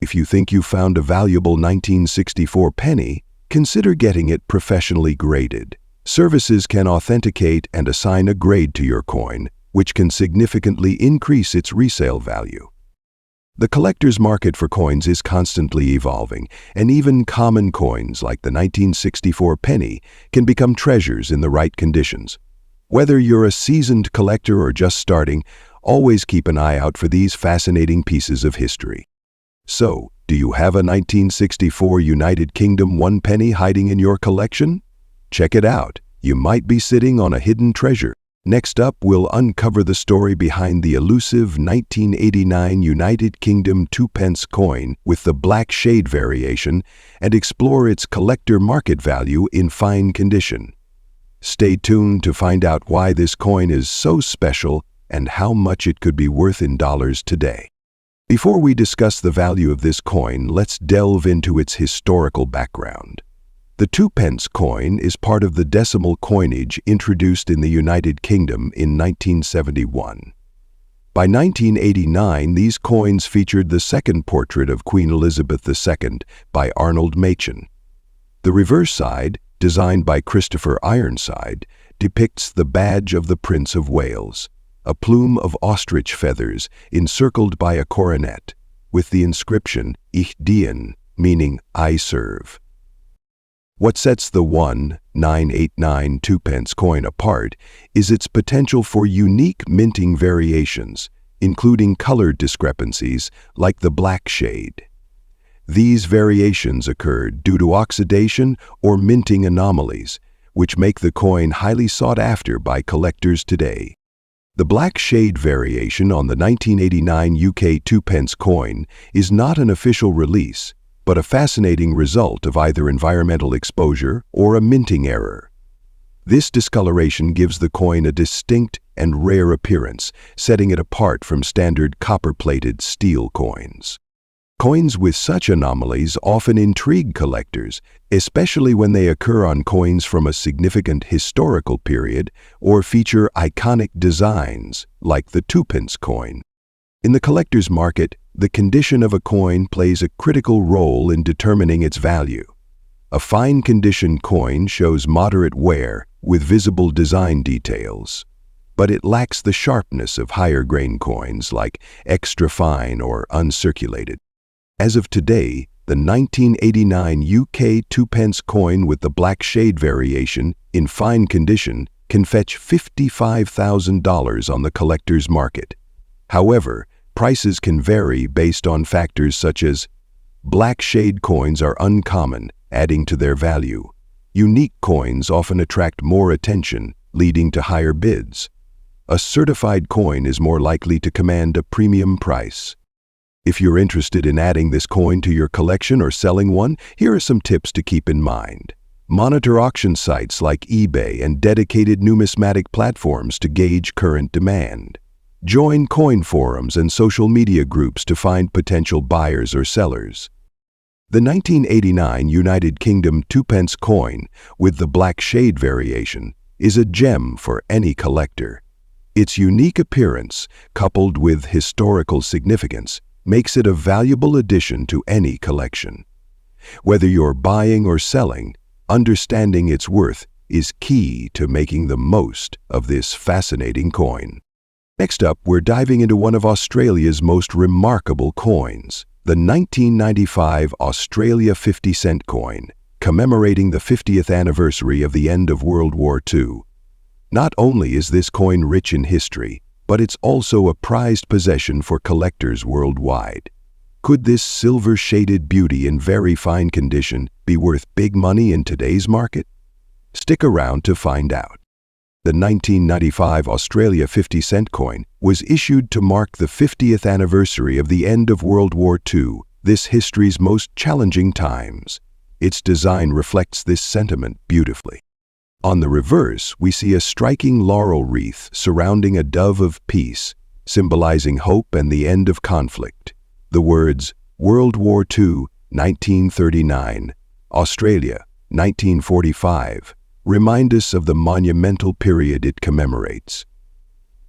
If you think you found a valuable 1964 penny, consider getting it professionally graded. Services can authenticate and assign a grade to your coin, which can significantly increase its resale value. The collector's market for coins is constantly evolving, and even common coins like the 1964 penny can become treasures in the right conditions. Whether you're a seasoned collector or just starting, always keep an eye out for these fascinating pieces of history. So, do you have a 1964 United Kingdom 1 penny hiding in your collection? Check it out. You might be sitting on a hidden treasure. Next up, we'll uncover the story behind the elusive 1989 United Kingdom 2-pence coin with the black shade variation and explore its collector market value in fine condition. Stay tuned to find out why this coin is so special and how much it could be worth in dollars today. Before we discuss the value of this coin, let's delve into its historical background. The 2-pence coin is part of the decimal coinage introduced in the United Kingdom in 1971. By 1989, these coins featured the second portrait of Queen Elizabeth II by Arnold Machen. The reverse side, designed by Christopher Ironside, depicts the badge of the Prince of Wales, a plume of ostrich feathers encircled by a coronet, with the inscription Ich dien, meaning I serve. What sets the 1989 2-pence coin apart is its potential for unique minting variations, including color discrepancies like the black shade. These variations occurred due to oxidation or minting anomalies, which make the coin highly sought after by collectors today. The black shade variation on the 1989 UK 2-pence coin is not an official release, but a fascinating result of either environmental exposure or a minting error. This discoloration gives the coin a distinct and rare appearance, setting it apart from standard copper-plated steel coins. Coins with such anomalies often intrigue collectors, especially when they occur on coins from a significant historical period or feature iconic designs like the 2-pence coin. In the collector's market, the condition of a coin plays a critical role in determining its value. A fine condition coin shows moderate wear with visible design details, but it lacks the sharpness of higher grain coins like extra fine or uncirculated. As of today, the 1989 UK 2-pence coin with the black shade variation in fine condition can fetch $55,000 on the collector's market. However, prices can vary based on factors such as black shade coins are uncommon, adding to their value. Unique coins often attract more attention, leading to higher bids. A certified coin is more likely to command a premium price. If you're interested in adding this coin to your collection or selling one, here are some tips to keep in mind. Monitor auction sites like eBay and dedicated numismatic platforms to gauge current demand. Join coin forums and social media groups to find potential buyers or sellers. The 1989 United Kingdom 2-pence coin with the black shade variation is a gem for any collector. Its unique appearance, coupled with historical significance, makes it a valuable addition to any collection. Whether you're buying or selling, understanding its worth is key to making the most of this fascinating coin. Next up, we're diving into one of Australia's most remarkable coins, the 1995 Australia 50-cent coin. commemorating the 50th anniversary of the end of World War II. Not only is this coin rich in history, but it's also a prized possession for collectors worldwide. Could this silver-shaded beauty in very fine condition be worth big money in today's market? Stick around to find out. The 1995 Australia 50-cent coin was issued to mark the 50th anniversary of the end of World War II, this history's most challenging times. Its design reflects this sentiment beautifully. On the reverse, we see a striking laurel wreath surrounding a dove of peace, symbolizing hope and the end of conflict. The words, World War II, 1939, Australia, 1945, remind us of the monumental period it commemorates.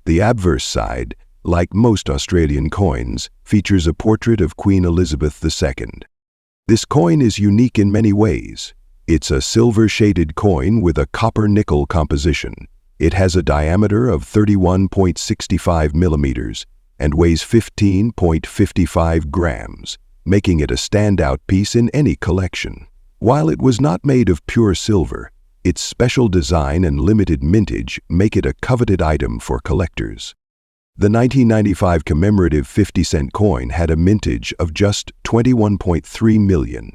The obverse side, like most Australian coins, features a portrait of Queen Elizabeth II. This coin is unique in many ways. It's a silver-shaded coin with a copper-nickel composition. It has a diameter of 31.65 millimeters and weighs 15.55 grams, making it a standout piece in any collection. While it was not made of pure silver, its special design and limited mintage make it a coveted item for collectors. The 1995 commemorative 50-cent coin had a mintage of just 21.3 million.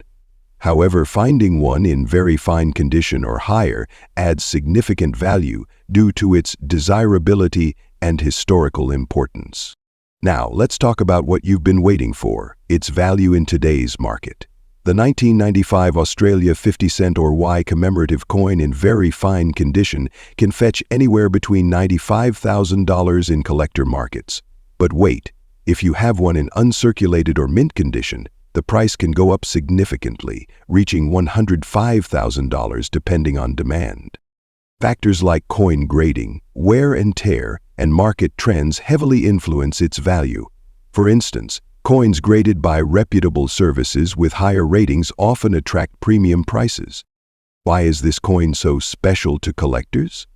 However, finding one in very fine condition or higher adds significant value due to its desirability and historical importance. Now, let's talk about what you've been waiting for, its value in today's market. The 1995 Australia 50-cent or Y commemorative coin in very fine condition can fetch anywhere between $95,000 in collector markets. But wait, if you have one in uncirculated or mint condition, the price can go up significantly, reaching $105,000 depending on demand. Factors like coin grading, wear and tear, and market trends heavily influence its value. For instance, coins graded by reputable services with higher ratings often attract premium prices. Why is this coin so special to collectors?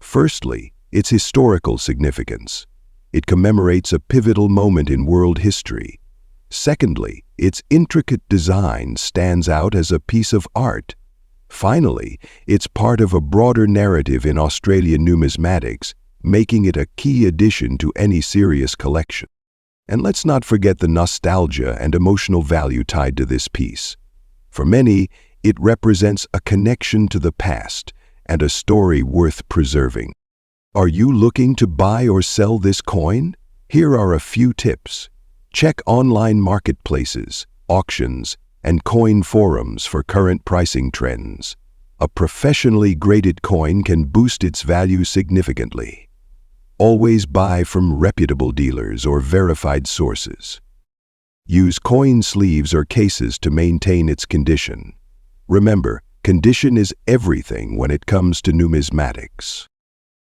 Firstly, its historical significance. It commemorates a pivotal moment in world history. Secondly, its intricate design stands out as a piece of art. Finally, it's part of a broader narrative in Australian numismatics, making it a key addition to any serious collection. And let's not forget the nostalgia and emotional value tied to this piece. For many, it represents a connection to the past and a story worth preserving. Are you looking to buy or sell this coin? Here are a few tips. Check online marketplaces, auctions, and coin forums for current pricing trends. A professionally graded coin can boost its value significantly. Always buy from reputable dealers or verified sources. Use coin sleeves or cases to maintain its condition. Remember, condition is everything when it comes to numismatics.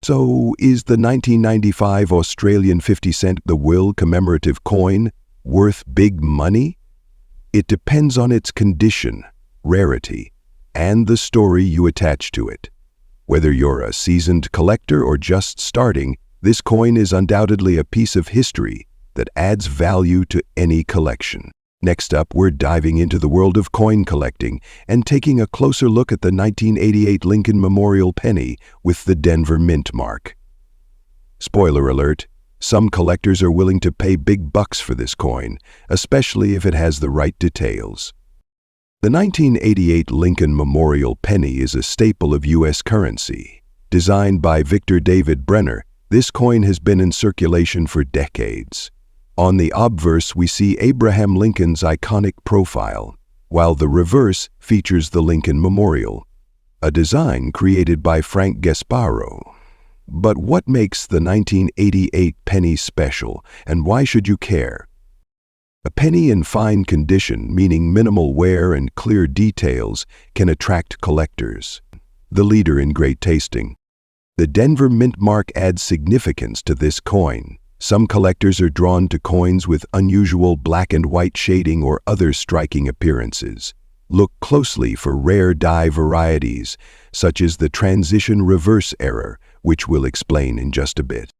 So, is the 1995 Australian 50-cent the Will commemorative coin worth big money? It depends on its condition, rarity, and the story you attach to it. Whether you're a seasoned collector or just starting, this coin is undoubtedly a piece of history that adds value to any collection. Next up, we're diving into the world of coin collecting and taking a closer look at the 1988 Lincoln Memorial penny with the Denver Mint mark. Spoiler alert, some collectors are willing to pay big bucks for this coin, especially if it has the right details. The 1988 Lincoln Memorial penny is a staple of U.S. currency. Designed by Victor David Brenner, this coin has been in circulation for decades. On the obverse, we see Abraham Lincoln's iconic profile, while the reverse features the Lincoln Memorial, a design created by Frank Gasparo. But what makes the 1988 penny special, and why should you care? A penny in fine condition, meaning minimal wear and clear details, can attract collectors. The leader in great tasting. The Denver Mint mark adds significance to this coin. Some collectors are drawn to coins with unusual black and white shading or other striking appearances. Look closely for rare die varieties, such as the transition reverse error, which we'll explain in just a bit.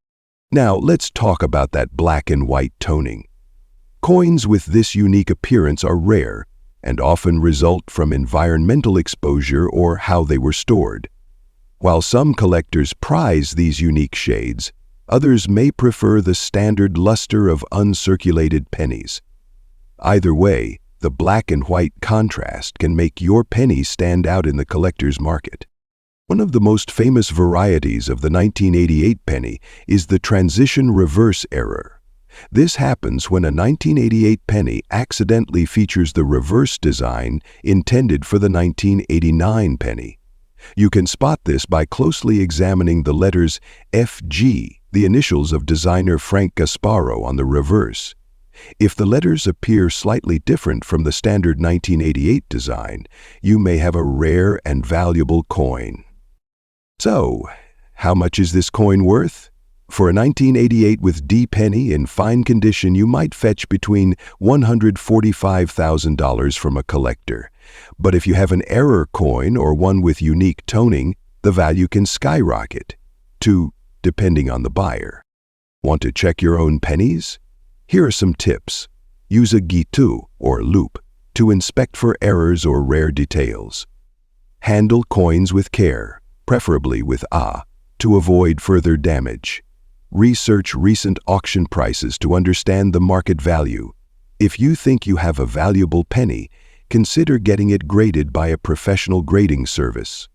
Now, let's talk about that black and white toning. Coins with this unique appearance are rare, and often result from environmental exposure or how they were stored. While some collectors prize these unique shades, others may prefer the standard luster of uncirculated pennies. Either way, the black and white contrast can make your penny stand out in the collector's market. One of the most famous varieties of the 1988 penny is the transition reverse error. This happens when a 1988 penny accidentally features the reverse design intended for the 1989 penny. You can spot this by closely examining the letters FG, the initials of designer Frank Gasparo, on the reverse. If the letters appear slightly different from the standard 1988 design, you may have a rare and valuable coin. So, how much is this coin worth? For a 1988 with D penny in fine condition, you might fetch between $145,000 from a collector. But if you have an error coin or one with unique toning, the value can skyrocket to, depending on the buyer. Want to check your own pennies? Here are some tips. Use a guitou or loupe to inspect for errors or rare details. Handle coins with care, preferably with A, to avoid further damage. Research recent auction prices to understand the market value. If you think you have a valuable penny, consider getting it graded by a professional grading service.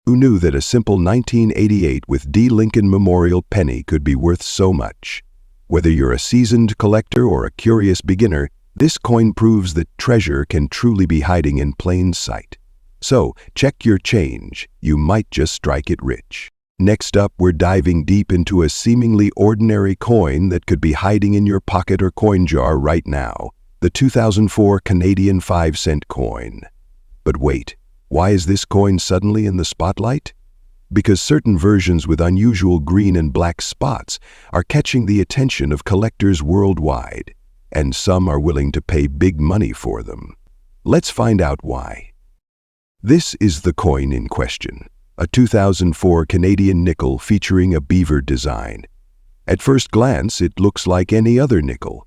Who knew that a simple 1988 with D. Lincoln Memorial penny could be worth so much? Whether you're a seasoned collector or a curious beginner, this coin proves that treasure can truly be hiding in plain sight. So, check your change. You might just strike it rich. Next up, we're diving deep into a seemingly ordinary coin that could be hiding in your pocket or coin jar right now, the 2004 Canadian 5-cent coin. But wait, why is this coin suddenly in the spotlight? Because certain versions with unusual green and black spots are catching the attention of collectors worldwide, and some are willing to pay big money for them. Let's find out why. This is the coin in question, a 2004 Canadian nickel featuring a beaver design. At first glance, it looks like any other nickel,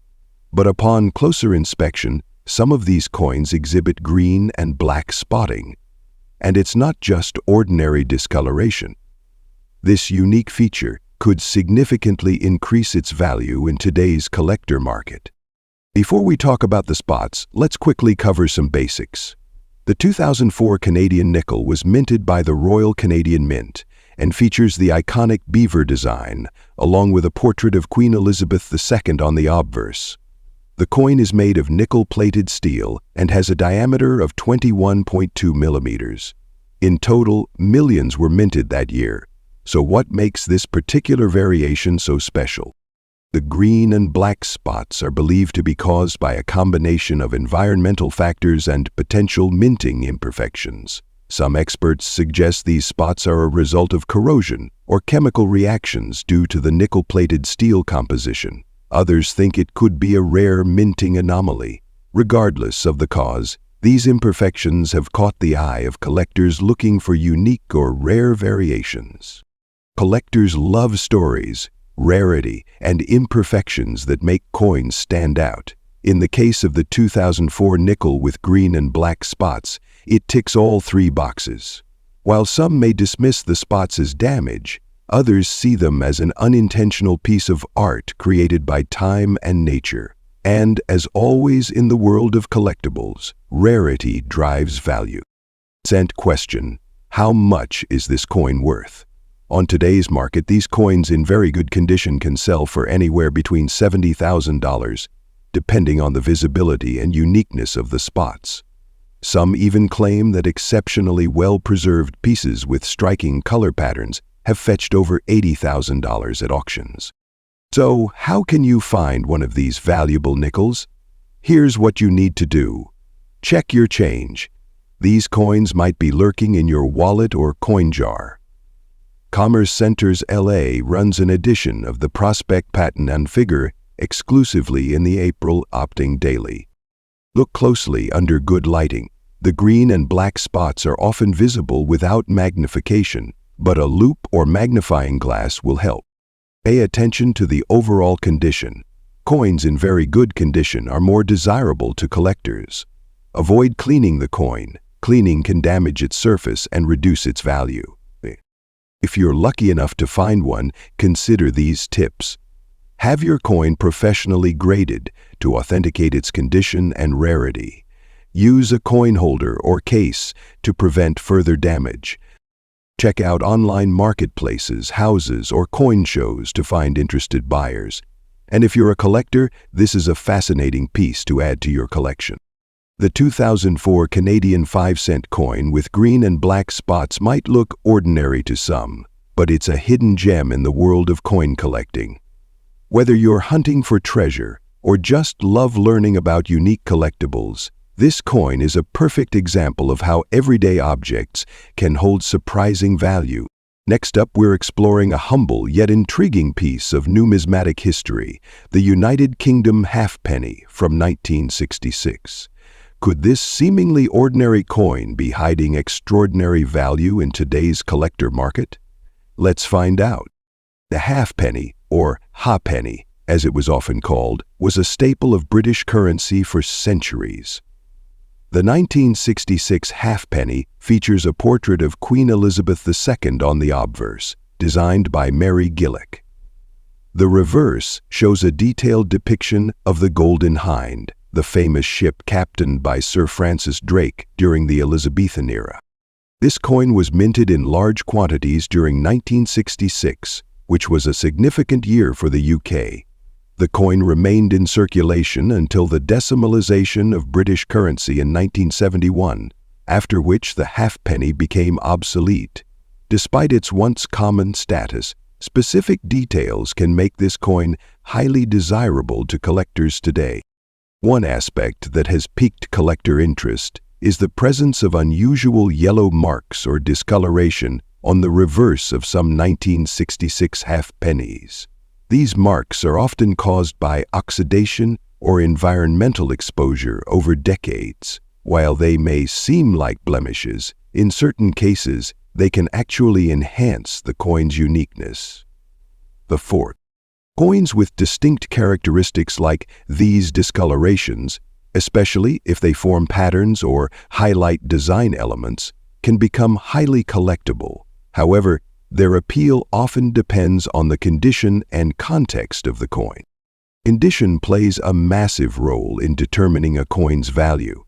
but upon closer inspection, some of these coins exhibit green and black spotting. And it's not just ordinary discoloration. This unique feature could significantly increase its value in today's collector market. Before we talk about the spots, let's quickly cover some basics. The 2004 Canadian nickel was minted by the Royal Canadian Mint and features the iconic beaver design, along with a portrait of Queen Elizabeth II on the obverse. The coin is made of nickel-plated steel and has a diameter of 21.2 millimeters. In total, millions were minted that year. So what makes this particular variation so special? The green and black spots are believed to be caused by a combination of environmental factors and potential minting imperfections. Some experts suggest these spots are a result of corrosion or chemical reactions due to the nickel-plated steel composition. Others think it could be a rare minting anomaly. Regardless of the cause, these imperfections have caught the eye of collectors looking for unique or rare variations. Collectors love stories, rarity, and imperfections that make coins stand out. In the case of the 2004 nickel with green and black spots, it ticks all three boxes. While some may dismiss the spots as damage, others see them as an unintentional piece of art created by time and nature. And, as always in the world of collectibles, rarity drives value. Cent question: how much is this coin worth? On today's market, these coins in very good condition can sell for anywhere between $70,000, depending on the visibility and uniqueness of the spots. Some even claim that exceptionally well-preserved pieces with striking color patterns have fetched over $80,000 at auctions. So, how can you find one of these valuable nickels? Here's what you need to do. Check your change. These coins might be lurking in your wallet or coin jar. Commerce Centers LA runs an edition of the Prospect Patent and Figure exclusively in the April Opting Daily. Look closely under good lighting. The green and black spots are often visible without magnification, but a loupe or magnifying glass will help. Pay attention to the overall condition. Coins in very good condition are more desirable to collectors. Avoid cleaning the coin. Cleaning can damage its surface and reduce its value. If you're lucky enough to find one, consider these tips. Have your coin professionally graded to authenticate its condition and rarity. Use a coin holder or case to prevent further damage. Check out online marketplaces, houses, or coin shows to find interested buyers. And if you're a collector, this is a fascinating piece to add to your collection. The 2004 Canadian 5-cent coin with green and black spots might look ordinary to some, but it's a hidden gem in the world of coin collecting. Whether you're hunting for treasure or just love learning about unique collectibles, this coin is a perfect example of how everyday objects can hold surprising value. Next up, we're exploring a humble yet intriguing piece of numismatic history, the United Kingdom halfpenny from 1966. Could this seemingly ordinary coin be hiding extraordinary value in today's collector market? Let's find out. The halfpenny, or ha'penny, as it was often called, was a staple of British currency for centuries. The 1966 halfpenny features a portrait of Queen Elizabeth II on the obverse, designed by Mary Gillick. The reverse shows a detailed depiction of the Golden Hind, the famous ship captained by Sir Francis Drake during the Elizabethan era. This coin was minted in large quantities during 1966, which was a significant year for the UK. The coin remained in circulation until the decimalization of British currency in 1971, after which the halfpenny became obsolete. Despite its once common status, specific details can make this coin highly desirable to collectors today. One aspect that has piqued collector interest is the presence of unusual yellow marks or discoloration on the reverse of some 1966 halfpennies. These marks are often caused by oxidation or environmental exposure over decades. While they may seem like blemishes, in certain cases, they can actually enhance the coin's uniqueness. The fourth. Coins with distinct characteristics like these discolorations, especially if they form patterns or highlight design elements, can become highly collectible. However, their appeal often depends on the condition and context of the coin. Condition plays a massive role in determining a coin's value.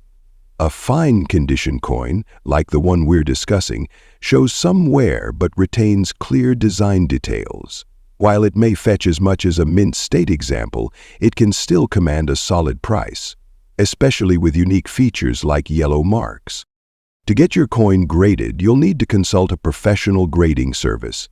A fine condition coin, like the one we're discussing, shows some wear but retains clear design details. While it may fetch as much as a mint state example, it can still command a solid price, especially with unique features like yellow marks. To get your coin graded, you'll need to consult a professional grading service.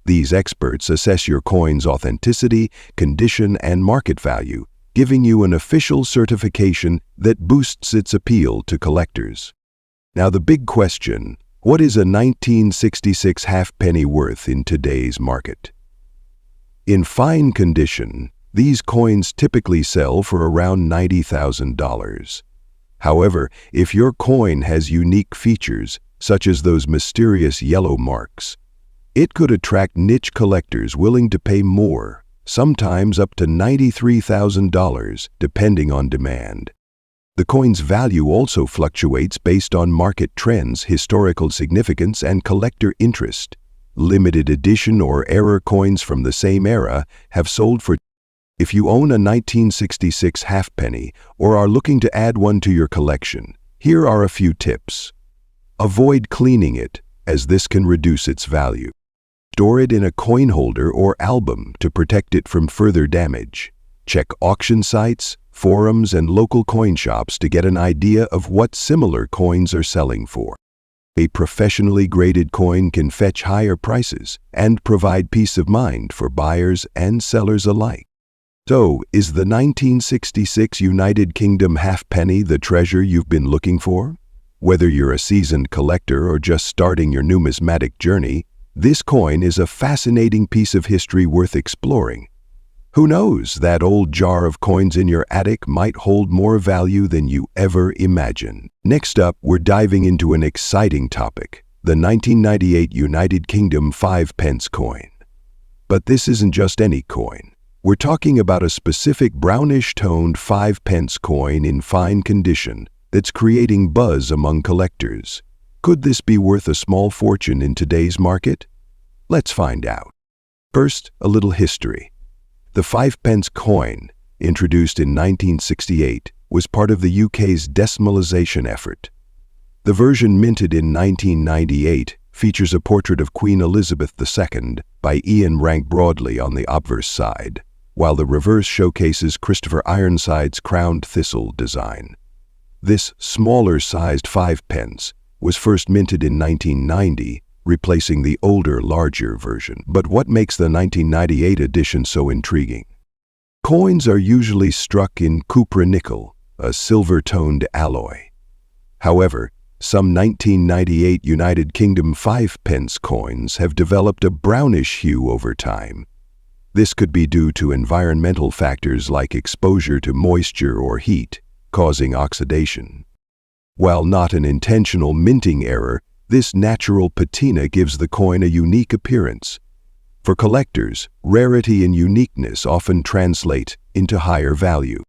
These experts assess your coin's authenticity, condition, and market value, giving you an official certification that boosts its appeal to collectors. Now the big question, what is a 1966 halfpenny worth in today's market? In fine condition, these coins typically sell for around $90,000. However, if your coin has unique features, such as those mysterious yellow marks, it could attract niche collectors willing to pay more, sometimes up to $93,000, depending on demand. The coin's value also fluctuates based on market trends, historical significance, and collector interest. Limited edition or error coins from the same era have sold for. If you own a 1966 halfpenny or are looking to add one to your collection, here are a few tips. Avoid cleaning it, as this can reduce its value. Store it in a coin holder or album to protect it from further damage. Check auction sites, forums, and local coin shops to get an idea of what similar coins are selling for. A professionally graded coin can fetch higher prices and provide peace of mind for buyers and sellers alike. So, is the 1966 United Kingdom halfpenny the treasure you've been looking for? Whether you're a seasoned collector or just starting your numismatic journey, this coin is a fascinating piece of history worth exploring. Who knows, that old jar of coins in your attic might hold more value than you ever imagined. Next up, we're diving into an exciting topic, the 1998 United Kingdom 5-pence coin. But this isn't just any coin. We're talking about a specific brownish-toned 5-pence coin in fine condition, that's creating buzz among collectors. Could this be worth a small fortune in today's market? Let's find out. First, a little history. The 5-pence coin, introduced in 1968, was part of the UK's decimalisation effort. The version minted in 1998 features a portrait of Queen Elizabeth II by Ian Rank Broadley on the obverse side, while the reverse showcases Christopher Ironside's crowned thistle design. This smaller-sized 5-pence was first minted in 1990, replacing the older, larger version. But what makes the 1998 edition so intriguing? Coins are usually struck in cupra-nickel, a silver-toned alloy. However, some 1998 United Kingdom 5-pence coins have developed a brownish hue over time. This could be due to environmental factors like exposure to moisture or heat, causing oxidation. While not an intentional minting error, this natural patina gives the coin a unique appearance. For collectors, rarity and uniqueness often translate into higher value.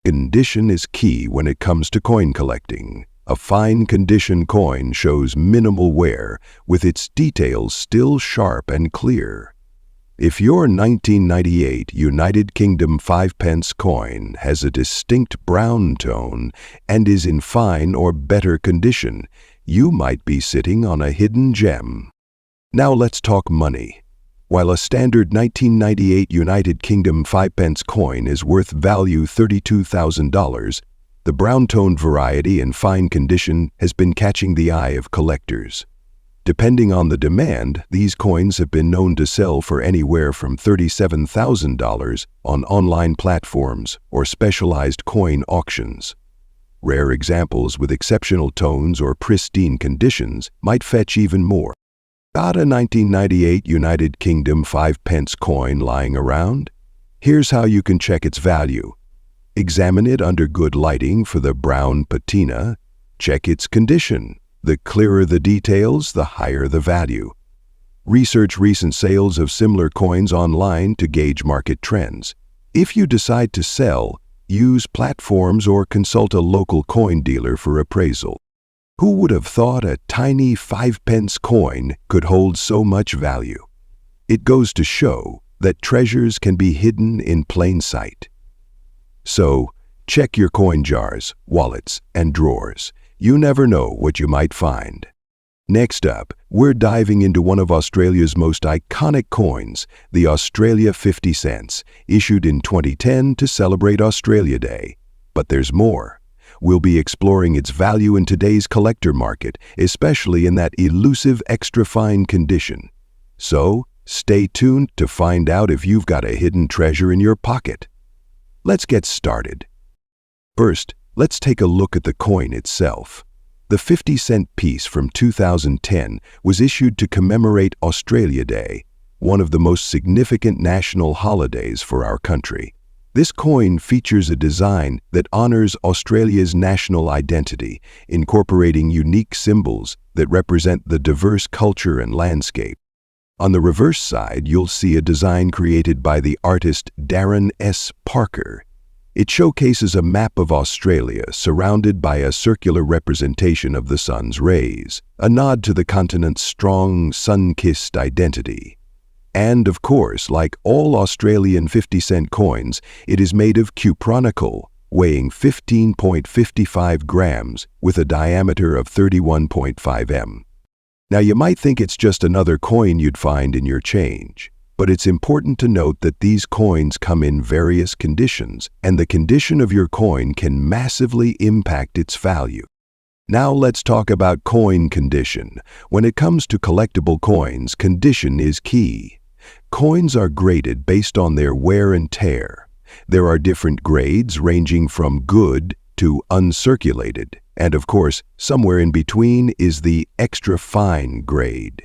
Condition is key when it comes to coin collecting. A fine condition coin shows minimal wear, with its details still sharp and clear. If your 1998 United Kingdom 5-pence coin has a distinct brown tone and is in fine or better condition, you might be sitting on a hidden gem. Now let's talk money. While a standard 1998 United Kingdom 5-pence coin is worth value $32,000, the brown-toned variety in fine condition has been catching the eye of collectors. Depending on the demand, these coins have been known to sell for anywhere from $37,000 on online platforms or specialized coin auctions. Rare examples with exceptional tones or pristine conditions might fetch even more. Got a 1998 United Kingdom 5-pence coin lying around? Here's how you can check its value. Examine it under good lighting for the brown patina. Check its condition. The clearer the details, the higher the value. Research recent sales of similar coins online to gauge market trends. If you decide to sell, use platforms or consult a local coin dealer for appraisal. Who would have thought a tiny 5-pence coin could hold so much value? It goes to show that treasures can be hidden in plain sight. So, check your coin jars, wallets, and drawers. You never know what you might find. Next up, we're diving into one of Australia's most iconic coins, the Australia 50 cents, issued in 2010 to celebrate Australia Day. But there's more. We'll be exploring its value in today's collector market, especially in that elusive extra-fine condition. So, stay tuned to find out if you've got a hidden treasure in your pocket. Let's get started. First, let's take a look at the coin itself. The 50-cent piece from 2010 was issued to commemorate Australia Day, one of the most significant national holidays for our country. This coin features a design that honors Australia's national identity, incorporating unique symbols that represent the diverse culture and landscape. On the reverse side, you'll see a design created by the artist Darren S. Parker. It showcases a map of Australia surrounded by a circular representation of the sun's rays, a nod to the continent's strong, sun-kissed identity. And, of course, like all Australian 50-cent coins, it is made of cupra-nickel, weighing 15.55 grams with a diameter of 31.5 m. Now, you might think it's just another coin you'd find in your change. But it's important to note that these coins come in various conditions, and the condition of your coin can massively impact its value. Now let's talk about coin condition. When it comes to collectible coins, condition is key. Coins are graded based on their wear and tear. There are different grades ranging from good to uncirculated, and of course, somewhere in between is the extra fine grade.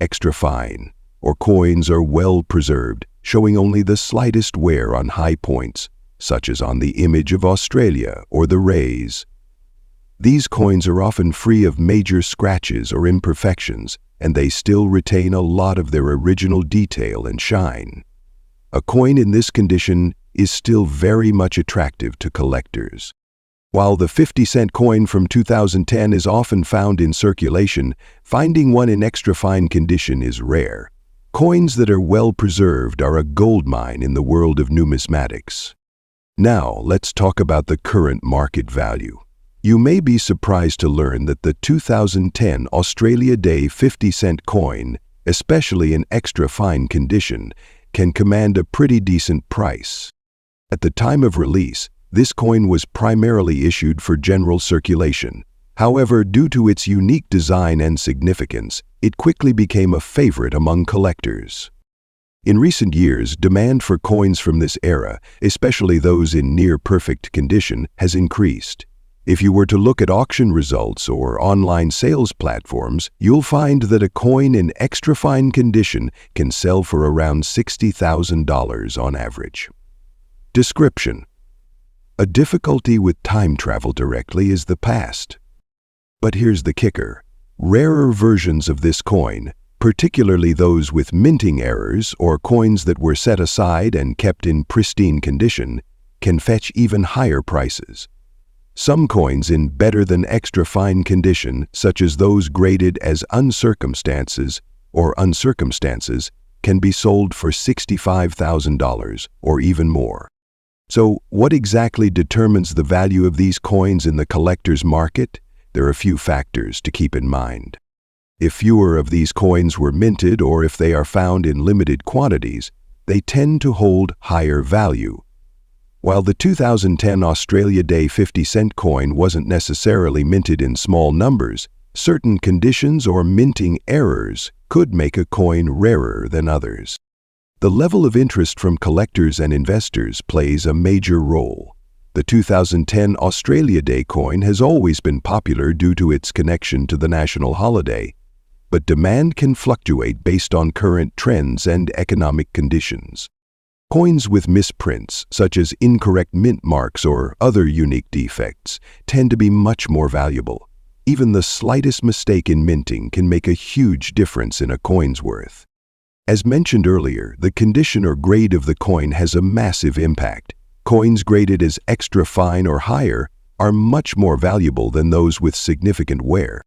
Extra fine, or coins are well preserved, showing only the slightest wear on high points, such as on the image of Australia or the rays. These coins are often free of major scratches or imperfections, and they still retain a lot of their original detail and shine. A coin in this condition is still very much attractive to collectors. While the 50-cent coin from 2010 is often found in circulation, finding one in extra fine condition is rare. Coins that are well preserved are a goldmine in the world of numismatics. Now, let's talk about the current market value. You may be surprised to learn that the 2010 Australia Day 50-cent coin, especially in extra fine condition, can command a pretty decent price. At the time of release, this coin was primarily issued for general circulation. However, due to its unique design and significance, it quickly became a favorite among collectors. In recent years, demand for coins from this era, especially those in near-perfect condition, has increased. If you were to look at auction results or online sales platforms, you'll find that a coin in extra fine condition can sell for around $60,000 on average. Description: a difficulty with time travel directly is the past. But here's the kicker. Rarer versions of this coin, particularly those with minting errors or coins that were set aside and kept in pristine condition, can fetch even higher prices. Some coins in better than extra fine condition, such as those graded as uncircumstances or uncircumstances, can be sold for $65,000 or even more. So, what exactly determines the value of these coins in the collector's market? There are a few factors to keep in mind. If fewer of these coins were minted or if they are found in limited quantities, they tend to hold higher value. While the 2010 Australia Day 50-cent coin wasn't necessarily minted in small numbers, certain conditions or minting errors could make a coin rarer than others. The level of interest from collectors and investors plays a major role. The 2010 Australia Day coin has always been popular due to its connection to the national holiday, but demand can fluctuate based on current trends and economic conditions. Coins with misprints, such as incorrect mint marks or other unique defects, tend to be much more valuable. Even the slightest mistake in minting can make a huge difference in a coin's worth. As mentioned earlier, the condition or grade of the coin has a massive impact. Coins graded as extra fine or higher are much more valuable than those with significant wear.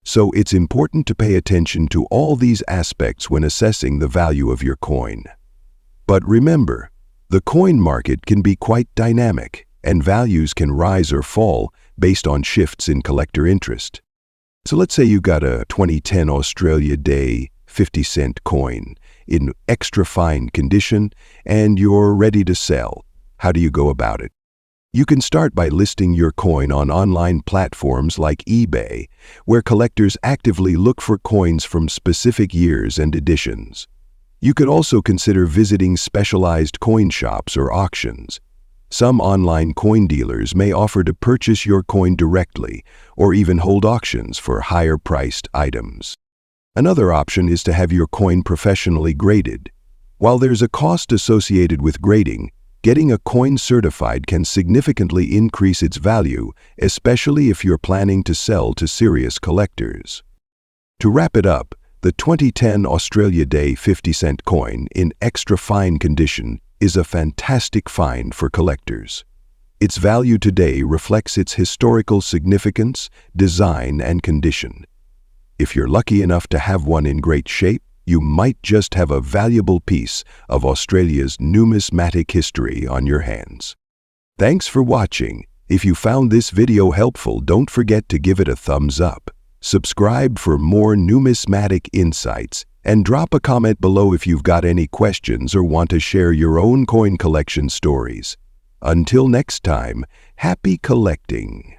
So it's important to pay attention to all these aspects when assessing the value of your coin. But remember, the coin market can be quite dynamic, and values can rise or fall based on shifts in collector interest. So let's say you got a 2010 Australia Day 50-cent coin in extra fine condition and you're ready to sell. How do you go about it? You can start by listing your coin on online platforms like eBay, where collectors actively look for coins from specific years and editions. You could also consider visiting specialized coin shops or auctions. Some online coin dealers may offer to purchase your coin directly or even hold auctions for higher-priced items. Another option is to have your coin professionally graded. While there's a cost associated with grading, getting a coin certified can significantly increase its value, especially if you're planning to sell to serious collectors. To wrap it up, the 2010 Australia Day 50-cent coin in extra fine condition is a fantastic find for collectors. Its value today reflects its historical significance, design, and condition. If you're lucky enough to have one in great shape, you might just have a valuable piece of Australia's numismatic history on your hands. Thanks for watching. If you found this video helpful, don't forget to give it a thumbs up. Subscribe for more numismatic insights, and drop a comment below if you've got any questions or want to share your own coin collection stories. Until next time, happy collecting!